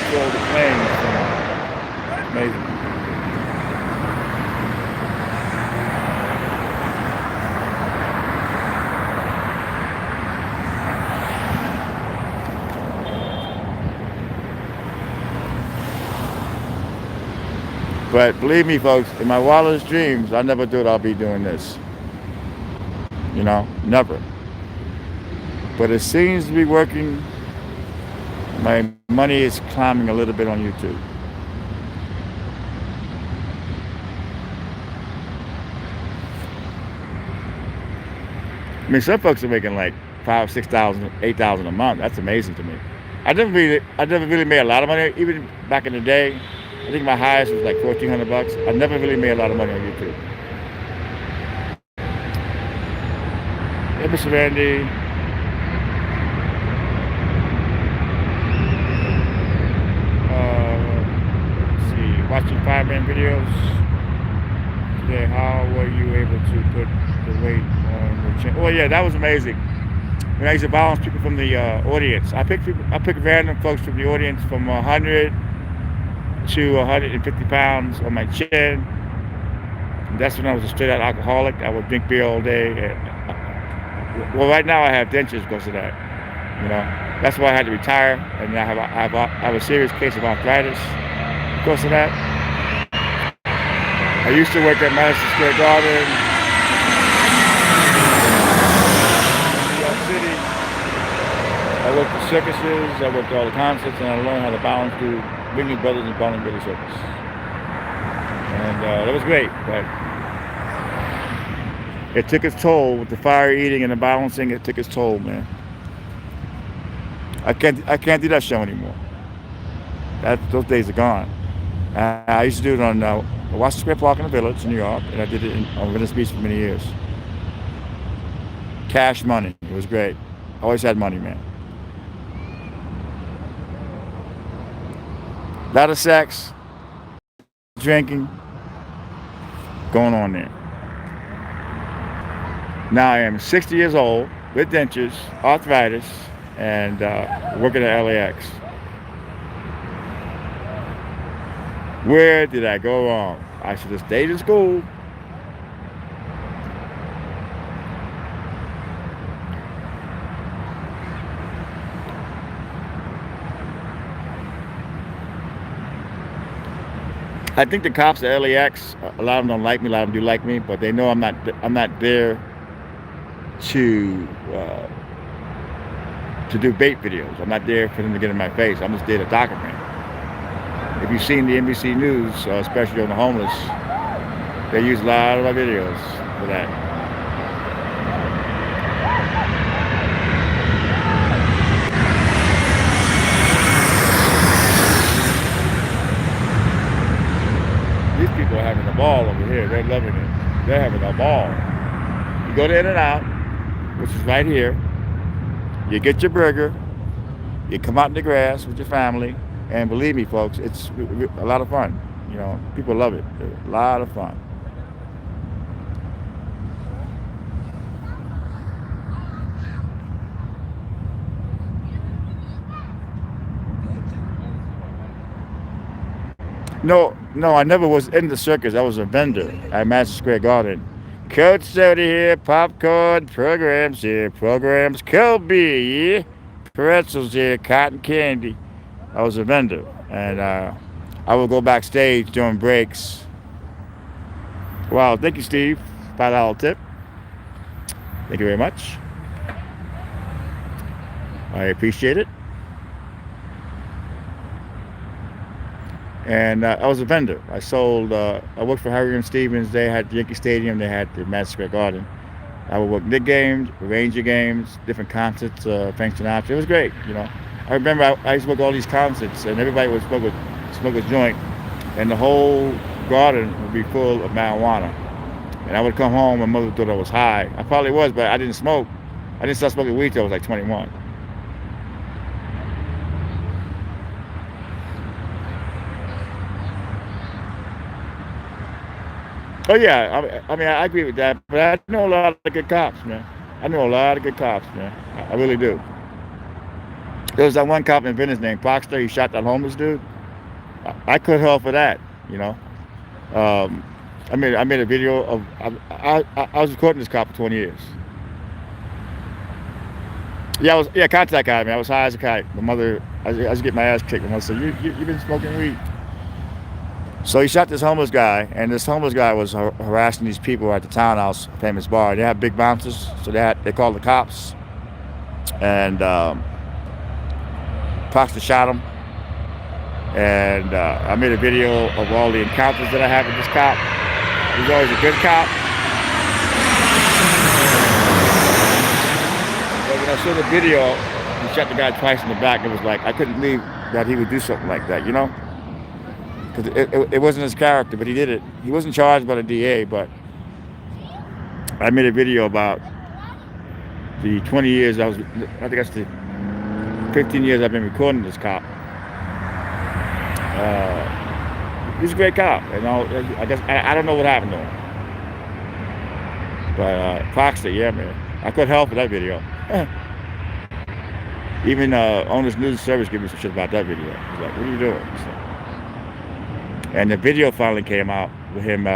control the planes. It's amazing. But believe me, folks, in my wildest dreams, I never thought I'll be doing this. You know, never. But it seems to be working. My money is climbing a little bit on YouTube. I mean, some folks are making like 5,000, 6,000, 8,000 a month. That's amazing to me. I never really made a lot of money, even back in the day. I think my highest was like $1,400. I never really made a lot of money on YouTube. Hey, Mr. Randy. Let's see. Watching fireman videos today. How were you able to put the weight on the chain? Well, yeah, that was amazing. When I used to balance people from the audience, I picked random folks from the audience from 100 to 150 pounds on my chin. And that's when I was a straight out alcoholic. I would drink beer all day. Well, right now I have dentures because of that. You know, that's why I had to retire, and I have a serious case of arthritis because of that. I used to work at Madison Square Garden, New York City. I worked the circuses, I worked all the concerts, and I learned how to balance through Ringling Brothers and Bowling Billy Circus. And that was great, but it took its toll with the fire eating and the balancing. It took its toll, man. I can't do that show anymore. Those days are gone. I used to do it on Washington Square Park in the Village in New York, and I did it on Venice Beach for many years. Cash money. It was great. I always had money, man. A lot of sex, drinking, going on there. Now I am 60 years old with dentures, arthritis, and working at LAX. Where did I go wrong? I should have stayed in school. I think the cops at LAX, a lot of them don't like me. A lot of them do like me, but they know I'm not. I'm not there to do bait videos. I'm not there for them to get in my face. I'm just there to document. If you've seen the NBC News, especially on the homeless, they use a lot of my videos for that. These people are having a ball over here. They're loving it. They're having a ball. You go to In-N-Out, which is right here. You get your burger. You come out in the grass with your family, and believe me, folks, it's a lot of fun. You know, people love it. It's a lot of fun. No, I never was in the circus. I was a vendor at Madison Square Garden. Cold soda here, popcorn, programs, cold beer, pretzels here, cotton candy. I was a vendor, and I would go backstage during breaks. Wow, thank you, Steve. $5 tip. Thank you very much. I appreciate it. And I was a vendor. I sold. I worked for Harry and Stevens. They had Yankee Stadium. They had the Madison Square Garden. I would work Knick games, Ranger games, different concerts, Frank Sinatra. It was great, you know. I remember I used to work all these concerts, and everybody would smoke a joint, and the whole garden would be full of marijuana. And I would come home, my mother thought I was high. I probably was, but I didn't smoke. I didn't start smoking weed till I was like 21. Oh yeah, I mean I agree with that, but I know a lot of good cops, man. I know a lot of good cops, man. I really do. There was that one cop in Venice named Foxter. He shot that homeless dude. I could help for that, you know. Um, I made a video of I was recording this cop for 20 years. Yeah, contact guy, man. I was high as a kite. My mother, I was getting my ass kicked. My mother said, you've been smoking weed. So he shot this homeless guy, and this homeless guy was harassing these people at the Townhouse, famous bar. They have big bouncers, so they called the cops, and Foxter shot him. And I made a video of all the encounters that I had with this cop. He's always a good cop. But when I saw the video, he shot the guy twice in the back. It was like I couldn't believe that he would do something like that, you know? Because it wasn't his character, but he did it. He wasn't charged by the DA, but I made a video about the 20 years I think that's the 15 years I've been recording this cop. He's a great cop, you know. I guess I don't know what happened to him, but Foxter, yeah, man, I could help with that video. Even Owners News Service gave me some shit about that video. He's like, "What are you doing?" So, and the video finally came out with him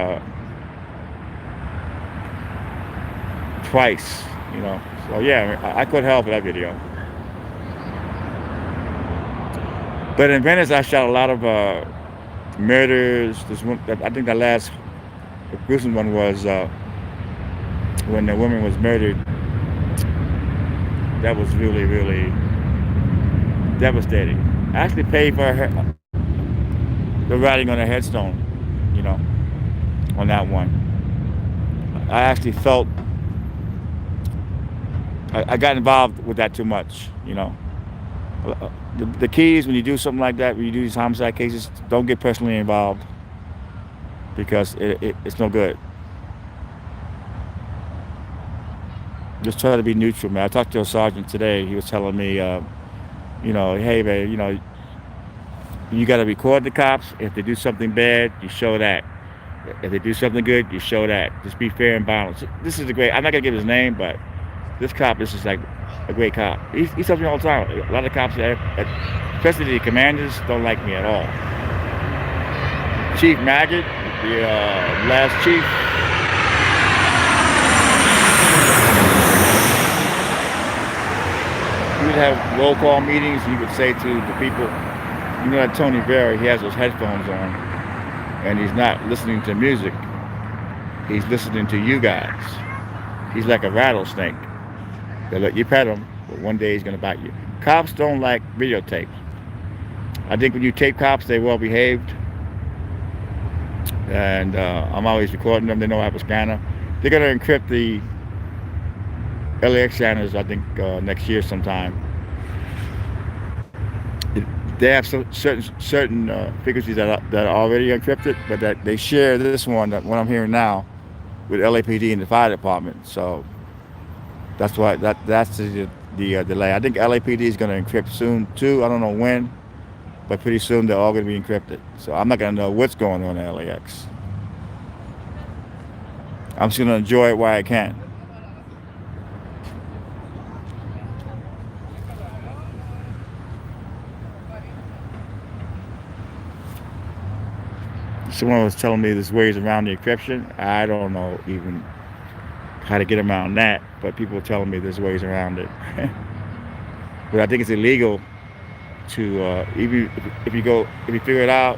twice, you know. So yeah, I could help with that video. But in Venice, I shot a lot of murders. This one, I think the last gruesome one was when the woman was murdered. That was really, really devastating. I actually paid for the writing on her headstone, you know, on that one. I actually felt I got involved with that too much, you know. The key is when you do something like that, when you do these homicide cases, don't get personally involved because it's no good. Just try to be neutral, man. I talked to a sergeant today. He was telling me, you know, hey, man, you know, you got to record the cops. If they do something bad, you show that. If they do something good, you show that. Just be fair and balanced. This is a great, I'm not going to give his name, but this cop, this is like a great cop. He tells me all the time. A lot of cops, especially the commanders, don't like me at all. Chief Maggot, the last chief, he would have roll call meetings. He would say to the people, you know that Tony Vera, he has those headphones on. and he's not listening to music. He's listening to you guys. He's like a rattlesnake. They let you pet him, but one day he's gonna bite you. Cops don't like videotapes. I think when you tape cops, they're well behaved, and I'm always recording them. They know I have a scanner. They're gonna encrypt the LAX scanners, I think, next year sometime. They have certain frequencies that are already encrypted, but that they share this one, that what I'm hearing now, with LAPD and the fire department. So that's the delay. I think LAPD is going to encrypt soon too. I don't know when, but pretty soon they're all going to be encrypted. So I'm not going to know what's going on at LAX. I'm just going to enjoy it while I can. Someone was telling me there's ways around the encryption. I don't know even how to get around that, but people are telling me there's ways around it. But I think it's illegal to if you figure it out.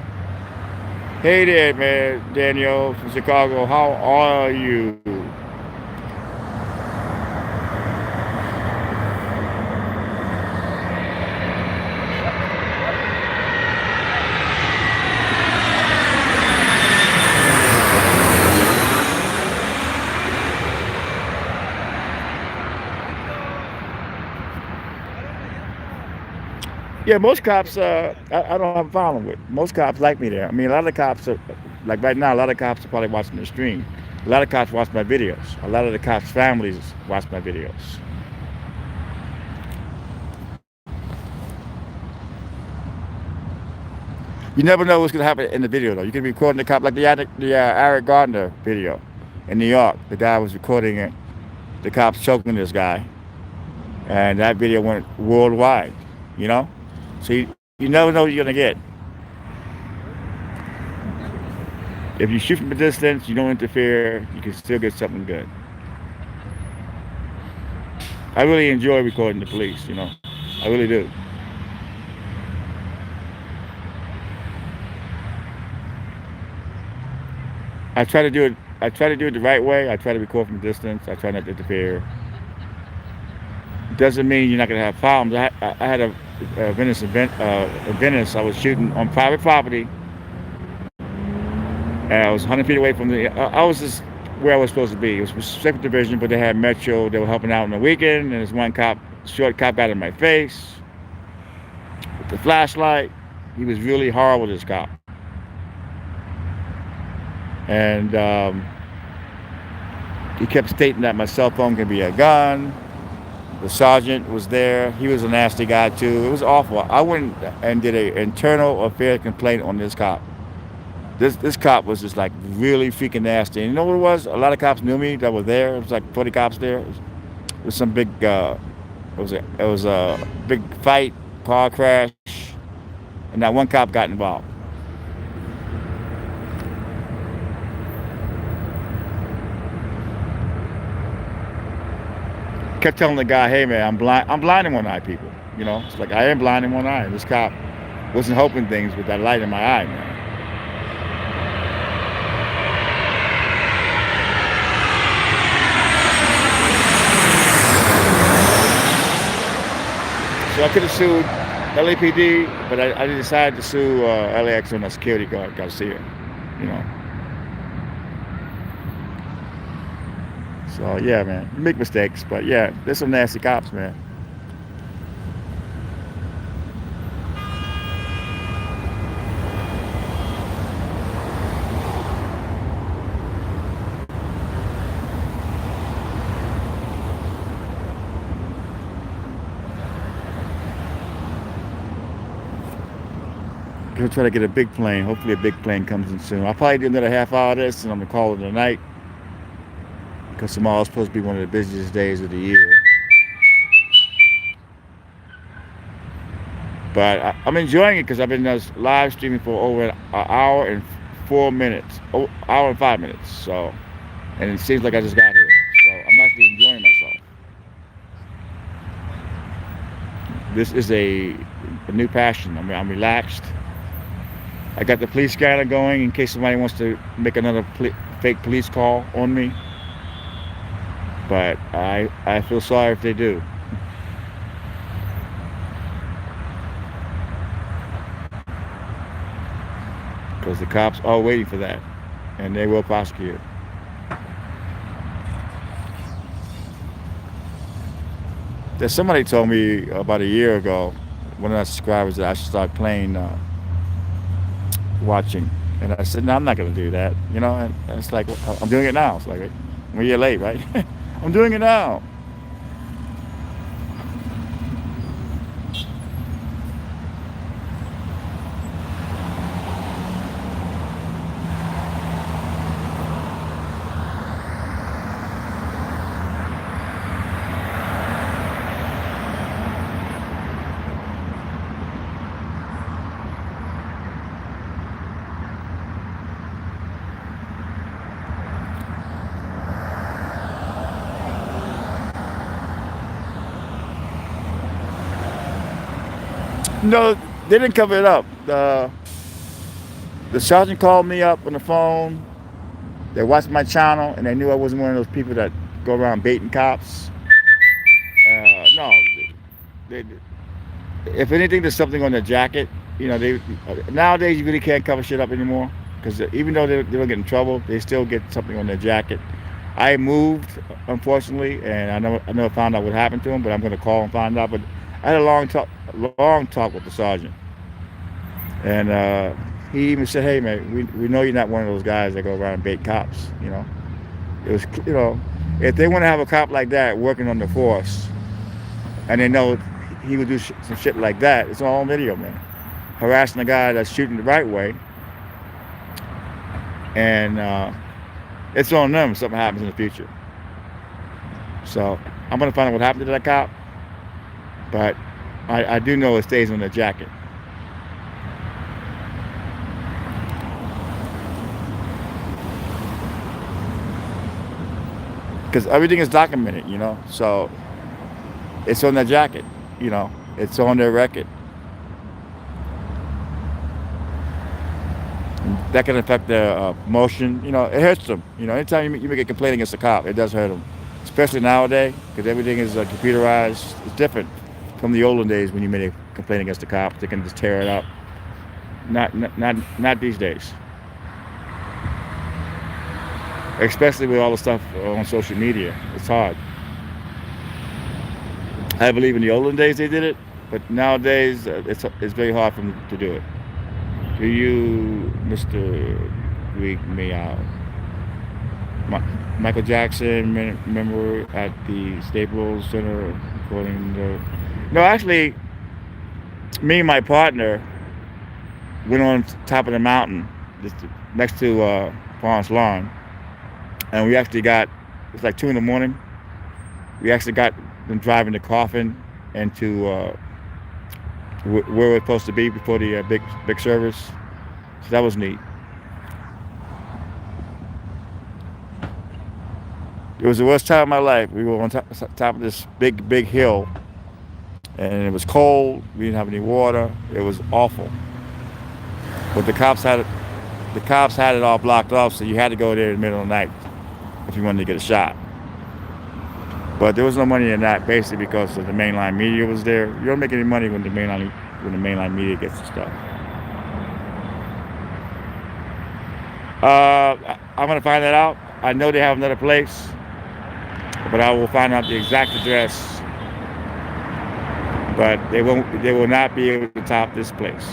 Hey there, man, Daniel from Chicago. How are you? Yeah, most cops, I don't have a problem with. Most cops like me there. I mean, a lot of cops are, like right now, a lot of cops are probably watching the stream. A lot of cops watch my videos. A lot of the cops' families watch my videos. You never know what's going to happen in the video, though. You can be recording the cop, like the Eric Gardner video in New York. The guy was recording it, the cops choking this guy, and that video went worldwide, you know? So you never know what you're going to get. If you shoot from a distance, you don't interfere, you can still get something good. I really enjoy recording the police, you know. I really do. I try to do it the right way. I try to record from a distance. I try not to interfere. Doesn't mean you're not going to have problems. I had a Venice event in Venice. I was shooting on private property, and I was 100 feet away from I was just where I was supposed to be. It was Pacific Division, but they had Metro. They were helping out on the weekend, and there's one cop, short cop, out of my face with the flashlight. He was really horrible, this cop, and he kept stating that my cell phone can be a gun. The sergeant was there. He was a nasty guy too. It was awful. I went and did an internal affairs complaint on this cop. This cop was just like really freaking nasty. And you know what it was? A lot of cops knew me that were there. It was like 40 cops there. It was some big. It was a big fight, car crash, and that one cop got involved. Kept telling the guy, "Hey man, I'm blind. I'm blind in one eye, people. You know, it's like I am blind in one eye." This cop wasn't helping things with that light in my eye, man. So I could have sued LAPD, but I decided to sue LAX when a security guard got to see it. You know. So yeah, man, you make mistakes, but yeah, there's some nasty cops, man. Gonna try to get a big plane. Hopefully, a big plane comes in soon. I'll probably do another half hour of this, and I'm gonna call it a night because tomorrow's supposed to be one of the busiest days of the year. But I'm enjoying it because I've been live streaming for over an hour and 4 minutes, hour and 5 minutes. So, and it seems like I just got here. So I'm actually enjoying myself. This is a new passion. I mean, I'm relaxed. I got the police scanner going in case somebody wants to make another fake police call on me. But I feel sorry if they do, because the cops are waiting for that, and they will prosecute. There's somebody told me about a year ago, one of my subscribers, that I should start playing, watching, and I said, no, I'm not going to do that. And it's like, I'm doing it now. It's like, I'm a year late, right? I'm doing it now. No, they didn't cover it up. The sergeant called me up on the phone. They watched my channel, and they knew I wasn't one of those people that go around baiting cops. No, they, if anything, there's something on their jacket. They nowadays you really can't cover shit up anymore, because even though they don't get in trouble, they still get something on their jacket. I moved, unfortunately, and I never found out what happened to him, but I'm going to call and find out. But I had a long talk with the sergeant, and he even said, "Hey, man, we know you're not one of those guys that go around and bait cops. It was, if they want to have a cop like that working on the force, and they know he would do some shit like that, it's all on video, man. Harassing a guy that's shooting the right way, and it's on them if something happens in the future. So I'm gonna find out what happened to that cop, but I do know it stays on the jacket." Because everything is documented, so it's on their jacket, it's on their record. And that can affect their motion. It hurts them. Anytime you make a complaint against a cop, it does hurt them, especially nowadays, because everything is computerized. It's different from the olden days when you made a complaint against a cop. They can just tear it up. Not these days. Especially with all the stuff on social media. It's hard. I believe in the olden days they did it, but nowadays it's very hard for them to do it. Do you, Mr. Greek Meow? Michael Jackson, remember at the Staples Center, according to... No, actually, me and my partner went on top of the mountain, just next to Forest Lawn, and we actually got, it's like 2 in the morning, we actually got them driving the coffin into where we're supposed to be before the big service. So that was neat. It was the worst time of my life. We were on top of this big hill, and it was cold. We didn't have any water. It was awful. But the cops had it all blocked off, so you had to go there in the middle of the night if you wanted to get a shot. But there was no money in that, basically because of the mainline media was there. You don't make any money when the mainline media gets the stuff. I'm gonna find that out. I know they have another place, but I will find out the exact address. But they will not be able to top this place.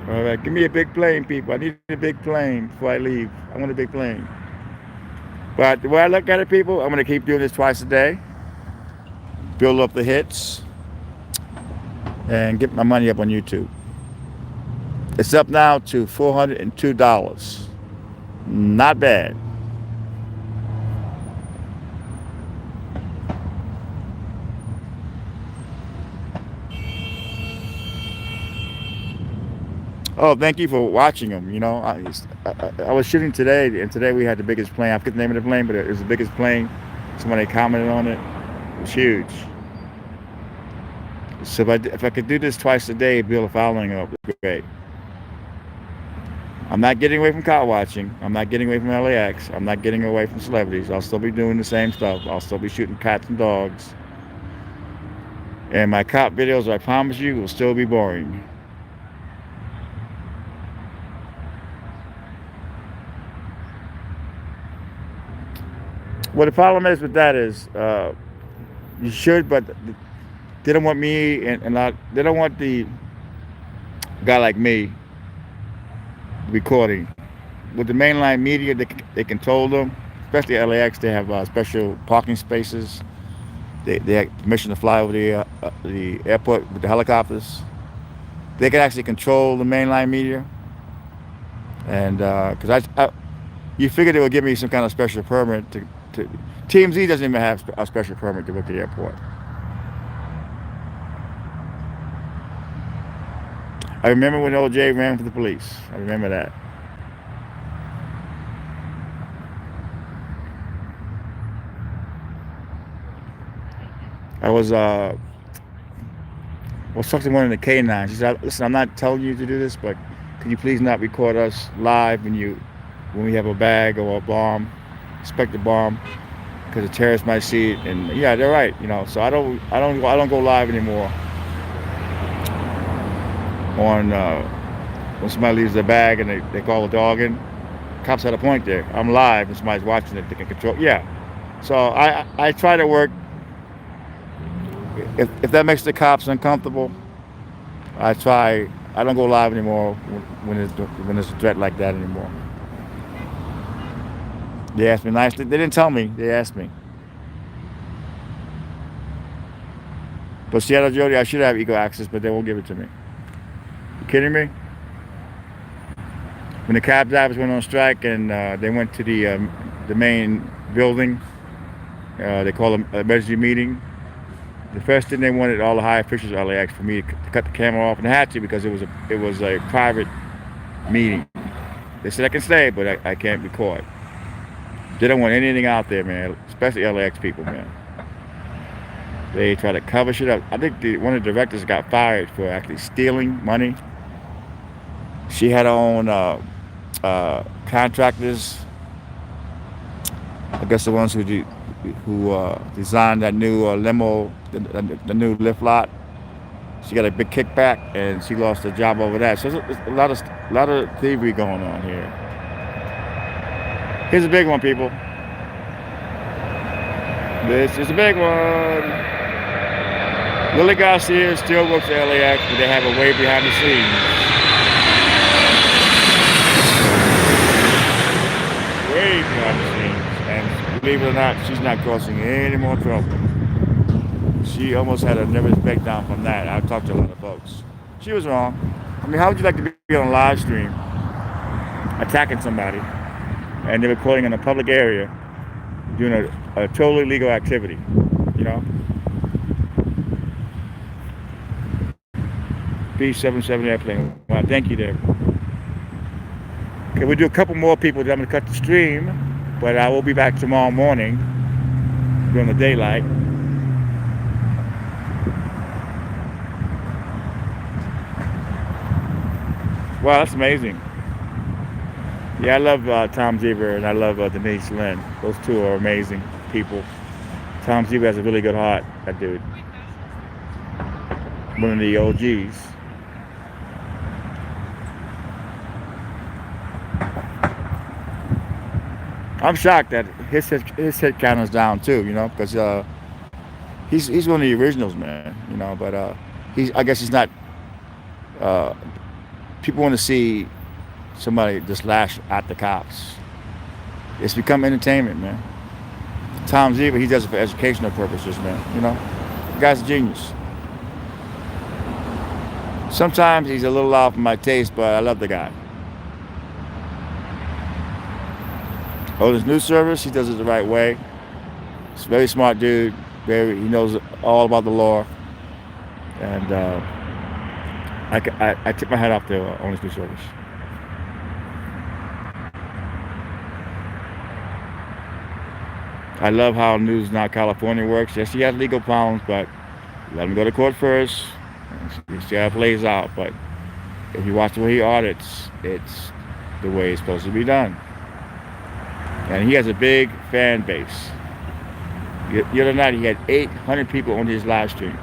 All right, give me a big plane, people. I need a big plane before I leave. I want a big plane. But the way I look at it, people, I'm going to keep doing this twice a day. Build up the hits. And get my money up on YouTube. It's up now to $402. Not bad. Oh, thank you for watching them. I was shooting today, and today we had the biggest plane. I forget the name of the plane, but it was the biggest plane. Somebody commented on it. It was huge. So if I could do this twice a day, build a following up, great. I'm not getting away from car watching. I'm not getting away from LAX. I'm not getting away from celebrities. I'll still be doing the same stuff. I'll still be shooting cats and dogs. And my cop videos, I promise you, will still be boring. Well, the problem is with that is you should, but they don't want me they don't want the guy like me recording. With the mainline media, they control them, especially LAX. They have special parking spaces. They have permission to fly over the airport with the helicopters. They can actually control the mainline media, and because you figure they would give me some kind of special permit to TMZ doesn't even have a special permit to go to the airport. I remember when OJ ran for the police. I remember that. I was talking to one of the K9s. She said, "Listen, I'm not telling you to do this, but could you please not record us live when we have a bag or a bomb, suspected bomb, because the terrorists might see it." And yeah, they're right. So I don't go live anymore on when somebody leaves their bag and they call a dog in. Cops had a point there. I'm live and somebody's watching it. They can control. Yeah. So I try to work. If that makes the cops uncomfortable, I try. I don't go live anymore when there's a threat like that anymore. They asked me nicely. They didn't tell me. They asked me. But Seattle Jody, I should have eco access, but they won't give it to me. You kidding me? When the cab drivers went on strike and they went to the main building, they called an emergency meeting. The first thing they wanted all the high officials of LAX for me to cut the camera off, and I had to because it was a private meeting. They said I can stay, but I can't record. They don't want anything out there, man. Especially LAX people, man. They try to cover shit up. I think one of the directors got fired for actually stealing money. She had her own contractors. I guess the ones who designed that new limo, the new lift lot. She got a big kickback, and she lost her job over that. So there's a lot of thievery going on here. Here's a big one, people. This is a big one. Lily Garcia still works at LAX, but they have a way behind the scenes. Way behind the scenes. And believe it or not, she's not causing any more trouble. She almost had a nervous breakdown from that. I've talked to a lot of folks. She was wrong. I mean, how would you like to be on a live stream attacking somebody and they're recording in a public area doing a totally legal activity, you know? B-77 airplane. Wow, thank you there. Okay, we'll do a couple more people. I'm going to cut the stream, but I will be back tomorrow morning during the daylight. Wow, that's amazing. Yeah, I love Tom Zever and I love Denise Lynn. Those two are amazing people. Tom Zever has a really good heart, that dude. One of the OGs. I'm shocked that his head count is down too, because he's one of the originals, man. But I guess he's not. People want to see somebody just lash at the cops. It's become entertainment, man. Tom Zever, he does it for educational purposes, man. The guy's a genius. Sometimes he's a little off my taste, but I love the guy. Oh, this new service, he does it the right way. He's a very smart dude. He knows all about the law. And I tip my hat off to Only Speed Service. I love how News Now California works. Yes, he had legal problems, but let him go to court first. And see how it plays out. But if you watch the way he audits, it's the way it's supposed to be done. And he has a big fan base. The other night he had 800 people on his live stream.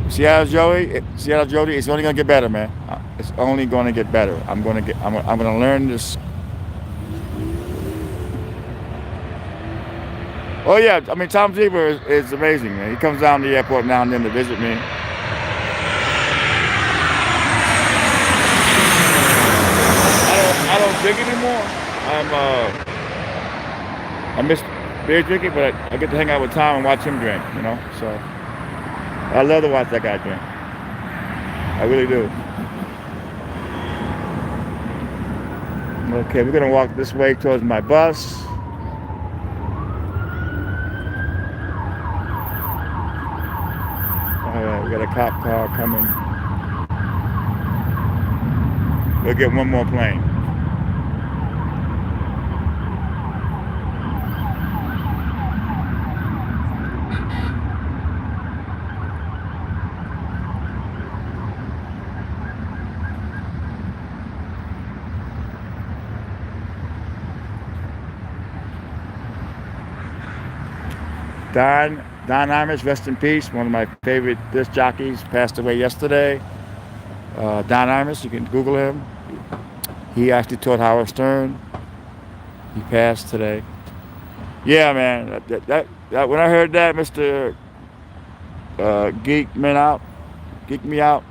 Seattle Jody, it's only gonna get better, man. It's only gonna get better. I'm gonna learn this. Oh yeah, I mean Tom Zebra is amazing, man. He comes down to the airport now and then to visit me. I don't drink anymore. I miss beer drinking, but I get to hang out with Tom and watch him drink. So I love to watch that guy drink. I really do. Okay, we're gonna walk this way towards my bus. All right, we got a cop car coming. We'll get one more plane. Don Imus, rest in peace. One of my favorite disc jockeys, passed away yesterday. Don Imus, you can Google him. He actually taught Howard Stern. He passed today. Yeah, man. That when I heard that, Mr. Geek me out,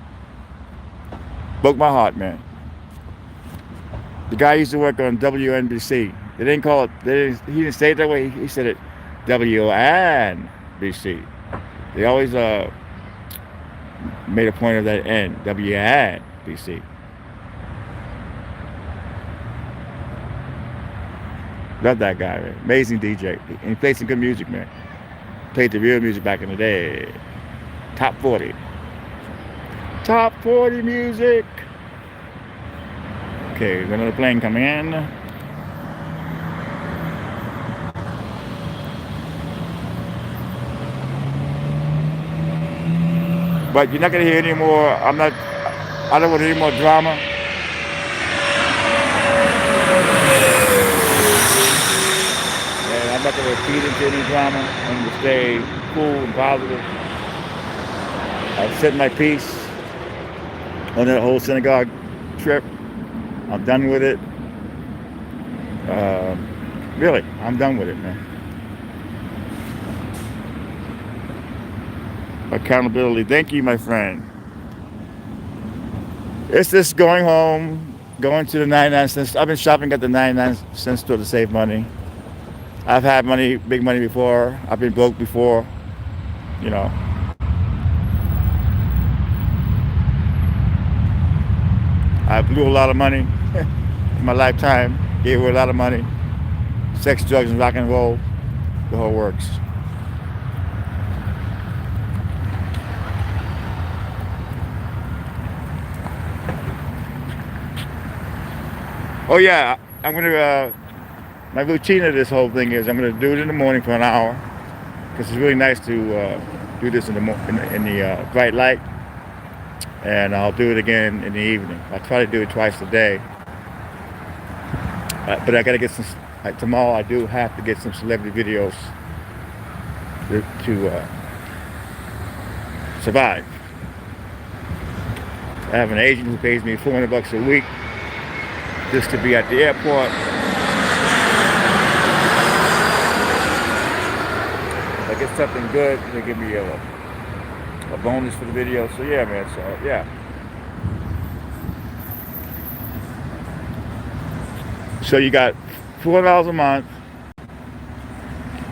broke my heart, man. The guy used to work on WNBC. They didn't call it. He didn't say it that way. He said it WNBC. They always made a point of that N. WNBC. Love that guy, man. Amazing DJ. And he played some good music, man. Played the real music back in the day. Top 40. Top 40 music. Okay, there's another plane coming in. But you're not gonna hear any more. I don't want to hear more drama. And I'm not gonna feed into any drama. I'm gonna stay cool and positive. I've said my piece on that whole synagogue trip. I'm done with it. Really, I'm done with it, man. Accountability. Thank you, my friend. It's just going home, going to the 99 cents. I've been shopping at the 99 cent store to save money. I've had money, big money before. I've been broke before. I blew a lot of money in my lifetime. Gave away a lot of money. Sex, drugs, and rock and roll. The whole works. Oh yeah, I'm gonna. My routine of this whole thing is I'm gonna do it in the morning for an hour, because it's really nice to do this in the bright light, and I'll do it again in the evening. I try to do it twice a day, but I gotta get some. Tomorrow I do have to get some celebrity videos to survive. I have an agent who pays me $400 a week just to be at the airport. If I get something good, they give me a bonus for the video. So yeah, man. So yeah. So you got $4 a month.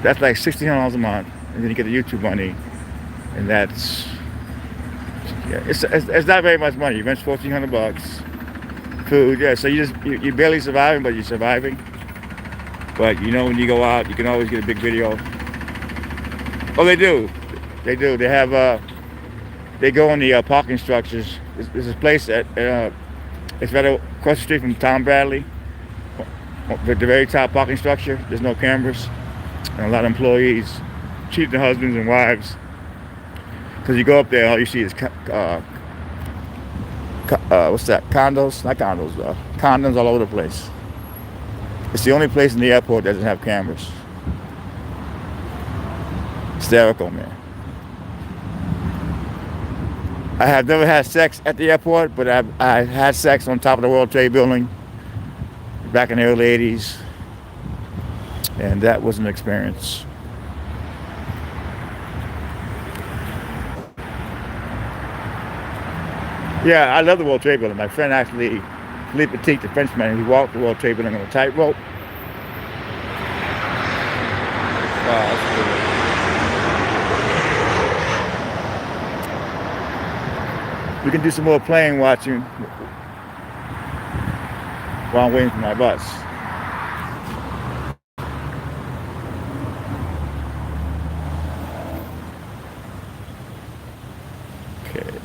That's like $1,600 a month, and then you get the YouTube money, and that's Yeah, it's not very much money. You rent 1,400 bucks. Food, yeah. So you're barely surviving, but you're surviving. But you know when you go out, you can always get a big video. Oh, they do. They do. They have they go in the parking structures. There's a place that it's right across the street from Tom Bradley. At the very top parking structure, there's no cameras, and a lot of employees cheat their husbands and wives. Because you go up there, all you see is what's that? Condos? Not condos, condoms all over the place. It's the only place in the airport that doesn't have cameras. Hysterical, man. I have never had sex at the airport, but I had sex on top of the World Trade Building back in the early 80s. And that was an experience. Yeah, I love the World Trade Building. My friend actually, Philippe Petit, the Frenchman, he walked the World Trade Building on a tightrope. That's cool. We can do some more plane watching while I'm waiting for my bus. Okay.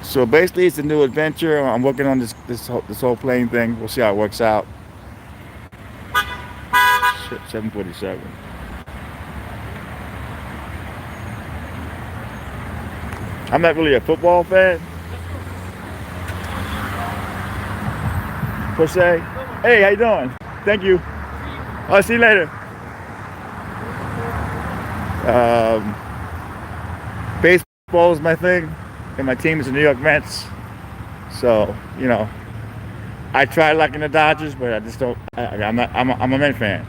So basically, it's a new adventure. I'm working on this whole plane thing. We'll see how it works out. Shit, 747. I'm not really a football fan, per se. Hey, how you doing? Thank you. I'll see you later. Baseball is my thing, and my team is the New York Mets. So, you know, I try liking the Dodgers, but I just don't. I'm a Met fan.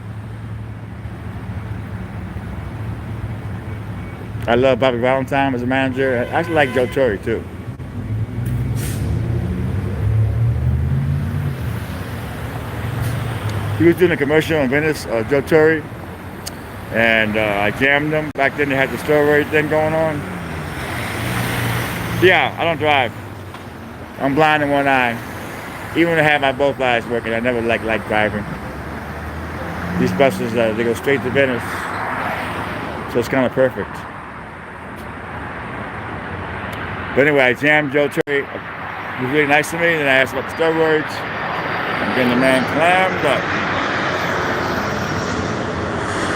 I love Bobby Valentine as a manager. I actually like Joe Torre too. He was doing a commercial in Venice, Joe Torre, and I jammed him. Back then they had the strawberry thing going on. Yeah, I don't drive. I'm blind in one eye. Even when I have my both eyes working, I never like driving. These buses, they go straight to Venice, so it's kind of perfect. But anyway, I jammed Joe Torre. He was really nice to me. Then I asked about the steroids. I'm getting the man clammed up.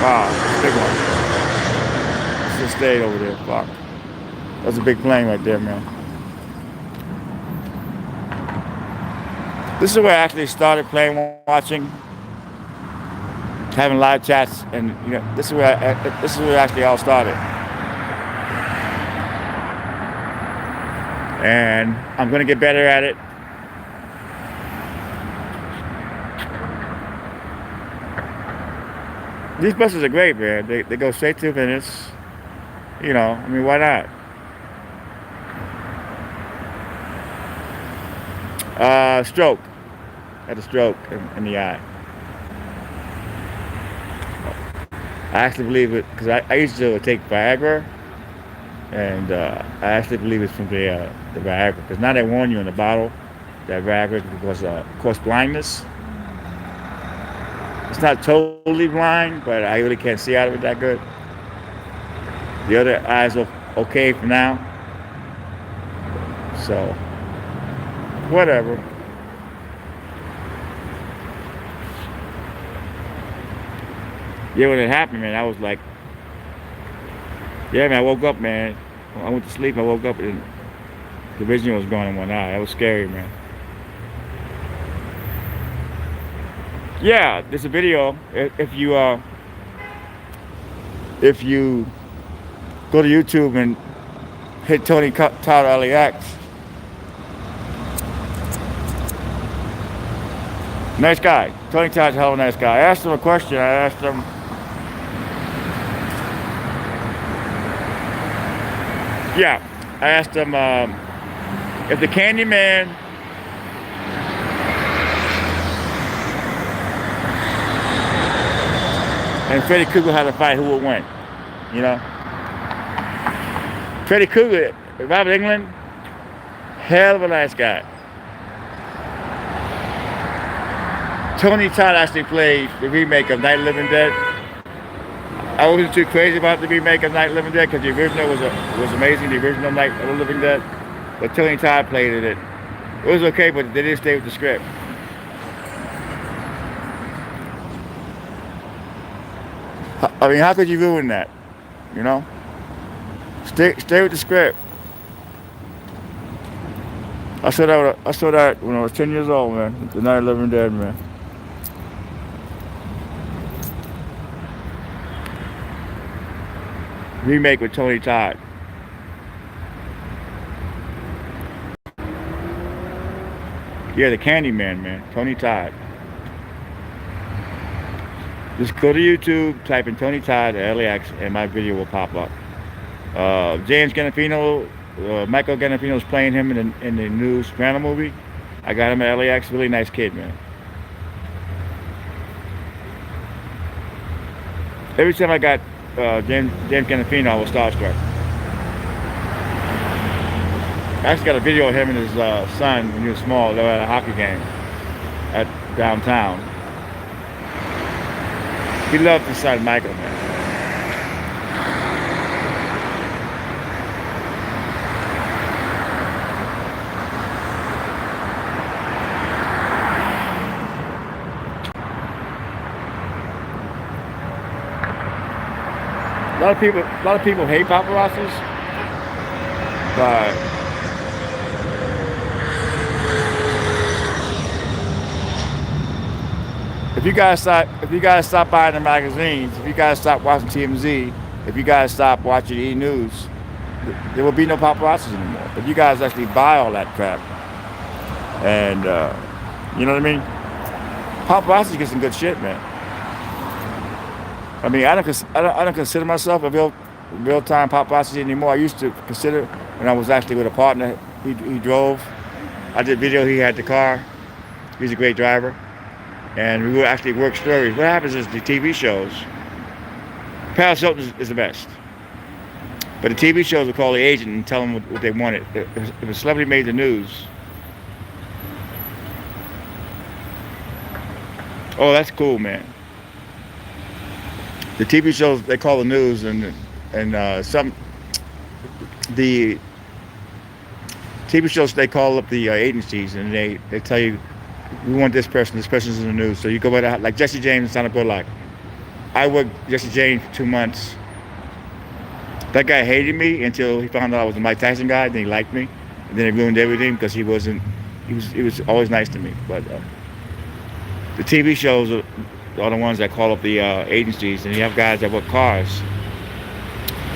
Wow, that's a big one. Just stayed over there. Fuck. That's a big plane right there, man. This is where I actually started plane watching, having live chats, and you know, this is where it actually all started. And I'm gonna get better at it. These buses are great, man. They go straight to Venice. You know, I mean, why not? Stroke. Had a stroke in the eye. I actually believe it because I used to take Viagra, and I actually believe it's from the Viagra, because now they warn you in the bottle that Viagra cause blindness. It's not totally blind, but I really can't see out of it that good. The other eye's okay for now, so whatever. Yeah, when it happened, man, I was like, yeah, man, I woke up, man. I went to sleep, I woke up, and the vision was going in one eye. That was scary, man. Yeah, there's a video. If you go to YouTube and hit Tony Todd LAX. Nice guy. Tony Todd's a hell of a nice guy. I asked him a question. I asked him, if the Candyman and Freddy Krueger had to fight who would win. You know, Freddy Krueger, Robert England, hell of a nice guy. Tony Todd actually played the remake of Night of the Living Dead. I wasn't too crazy about the remake of Night of the Living Dead because the original was amazing. The original Night of the Living Dead, but Tony Todd played it. It was okay, but they didn't stay with the script. I mean, how could you ruin that? You know, stay with the script. I saw that when I was 10 years old, man. The Night of the Living Dead, man. Remake with Tony Todd. Yeah, the Candyman, man. Tony Todd. Just go to YouTube, type in Tony Todd at LAX, and my video will pop up. James Gandolfino, Michael Gandolfino is playing him in the new Soprano movie. I got him at LAX. Really nice kid, man. Every time I got James Gandolfino, I was starstruck. I actually got a video of him and his son when he was small. They were at a hockey game at downtown. He loved his son Michael, man. A lot of people hate paparazzis, but if you guys stop buying the magazines, if you guys stop watching TMZ, if you guys stop watching E News, there will be no paparazzis anymore. If you guys actually buy all that crap, and you know what I mean, paparazzi get some good shit, man. I mean, I don't consider myself a real time paparazzi anymore. I used to consider when I was actually with a partner. He drove. I did video. He had the car. He's a great driver, and we would actually work stories. What happens is the TV shows. Paris Hilton is the best, but the TV shows would call the agent and tell them what they wanted. If a celebrity made the news, oh, that's cool, man. The TV shows, they call the news, and the TV shows, they call up the agencies, and they tell you, we want this person's in the news. So you go by the, like Jesse James and Santa Good. I worked Jesse James for 2 months. That guy hated me until he found out I was a Mike Tyson guy. Then he liked me, and then he ruined everything because he was always nice to me. But the TV shows are the ones that call up the agencies, and you have guys that work cars,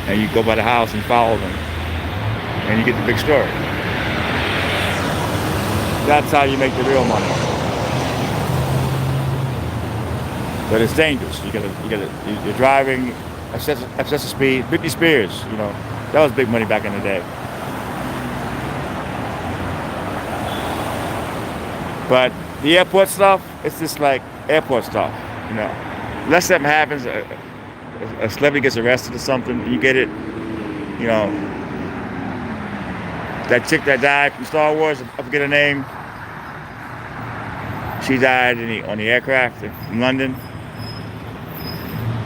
and you go by the house and follow them, and you get the big story. That's how you make the real money. But it's dangerous. You're driving, excessive speed. Britney Spears, you know, that was big money back in the day. But the airport stuff, it's just like airport stuff. You know, unless something happens, a celebrity gets arrested or something, you get it. You know, that chick that died from Star Wars, I forget her name. She died on the aircraft in London,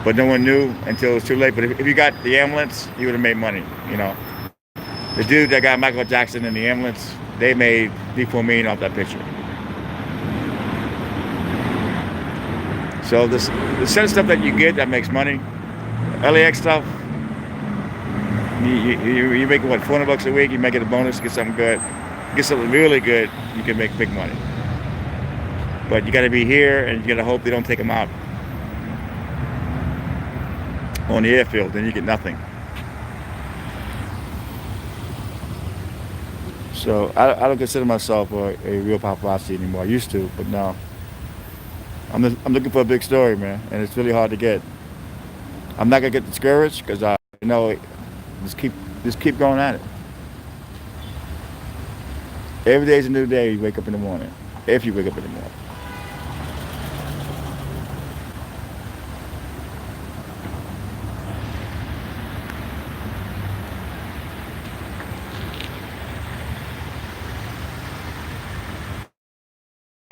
but no one knew until it was too late. But if you got the ambulance, you would have made money. You know, the dude that got Michael Jackson in the ambulance, they made $4 million off that picture. So the set of stuff that you get that makes money, LAX stuff, you make what, $400 a week, you make it a bonus, get something good, get something really good, you can make big money. But you got to be here, and you got to hope they don't take them out on the airfield, then you get nothing. So I don't consider myself a real paparazzi anymore. I used to, but no. I'm looking for a big story, man, and it's really hard to get. I'm not gonna get discouraged because I know just keep going at it. Every day's a new day. You wake up in the morning, if you wake up in the morning.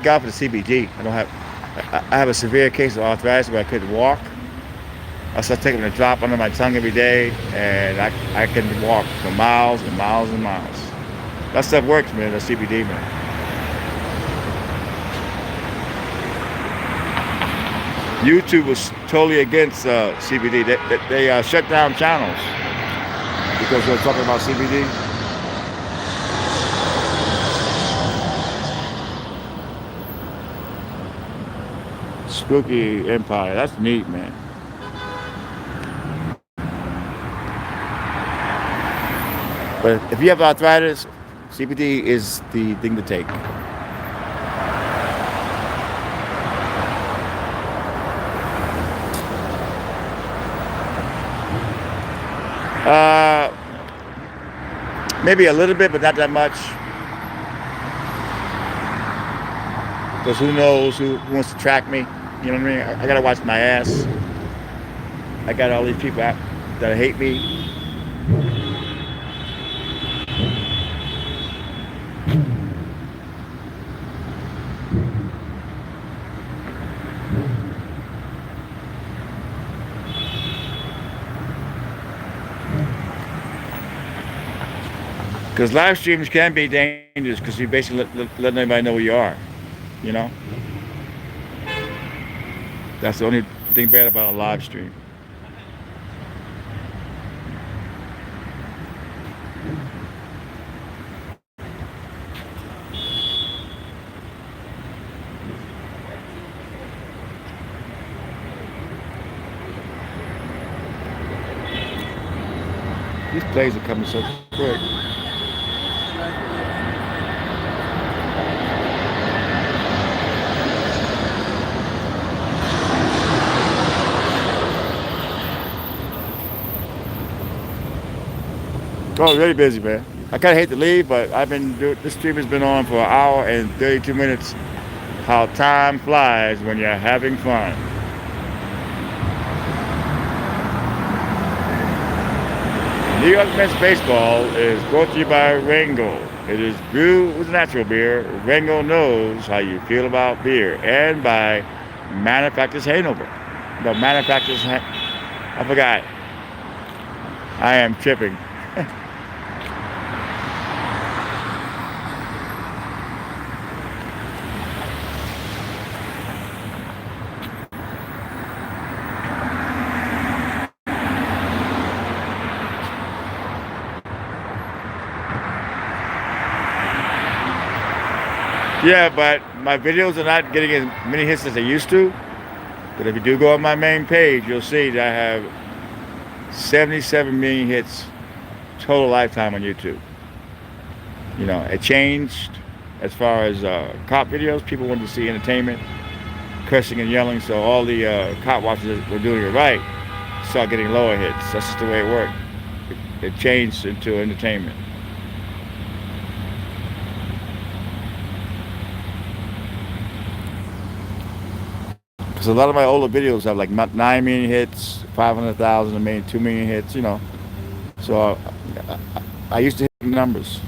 God for the CBD. I have a severe case of arthritis where I couldn't walk. I start taking a drop under my tongue every day, and I can walk for miles and miles and miles. That stuff works, man. The CBD, man. YouTube was totally against CBD. They shut down channels because they're talking about CBD. Spooky Empire. That's neat, man. But if you have arthritis, CBD is the thing to take. Uh, Maybe a little bit, but not that much. Because who knows who wants to track me? You know what I mean? I gotta watch my ass. I got all these people out that hate me. Because live streams can be dangerous because you basically letting everybody know who you are. You know? That's the only thing bad about a live stream. These plays are coming so quick. Oh, really busy, man. I kind of hate to leave, but this stream has been on for an hour and 32 minutes. How time flies when you're having fun. New York Mets baseball is brought to you by Rango. It is brewed with natural beer. Rango knows how you feel about beer. And by Manufacturers Hanover. No, I forgot. I am tripping. Yeah, but my videos are not getting as many hits as they used to. But if you do go on my main page, you'll see that I have 77 million hits total lifetime on YouTube. You know, it changed as far as cop videos. People wanted to see entertainment, cursing and yelling, so all the cop watchers that were doing it right start getting lower hits. That's just the way it worked. It changed into entertainment. Because a lot of my older videos have like 9 million hits, 500,000, a million, 2 million hits, you know. So I used to hit the numbers.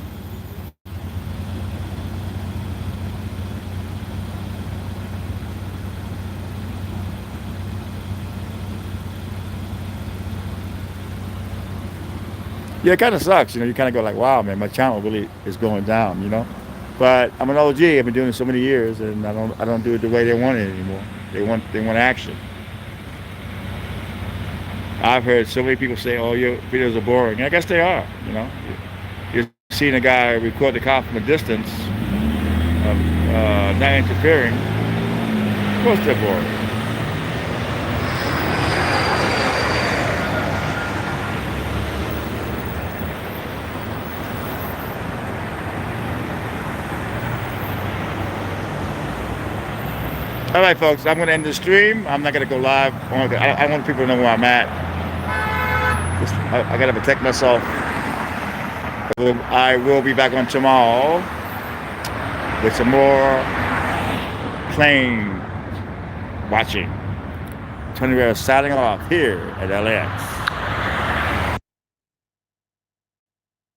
Yeah, it kind of sucks, you know. You kind of go like, wow, man, my channel really is going down, you know. But I'm an OG. I've been doing it so many years, and I don't do it the way they want it anymore. They want action. I've heard so many people say, "Oh, your videos are boring." And I guess they are. You know, you're seeing a guy record the car from a distance, not interfering. Of course, they're boring. All right, folks, I'm going to end the stream. I'm not going to go live. I want people to know where I'm at. I got to protect myself. I will be back on tomorrow with some more plane watching. Tony Rivera signing off here at LAX.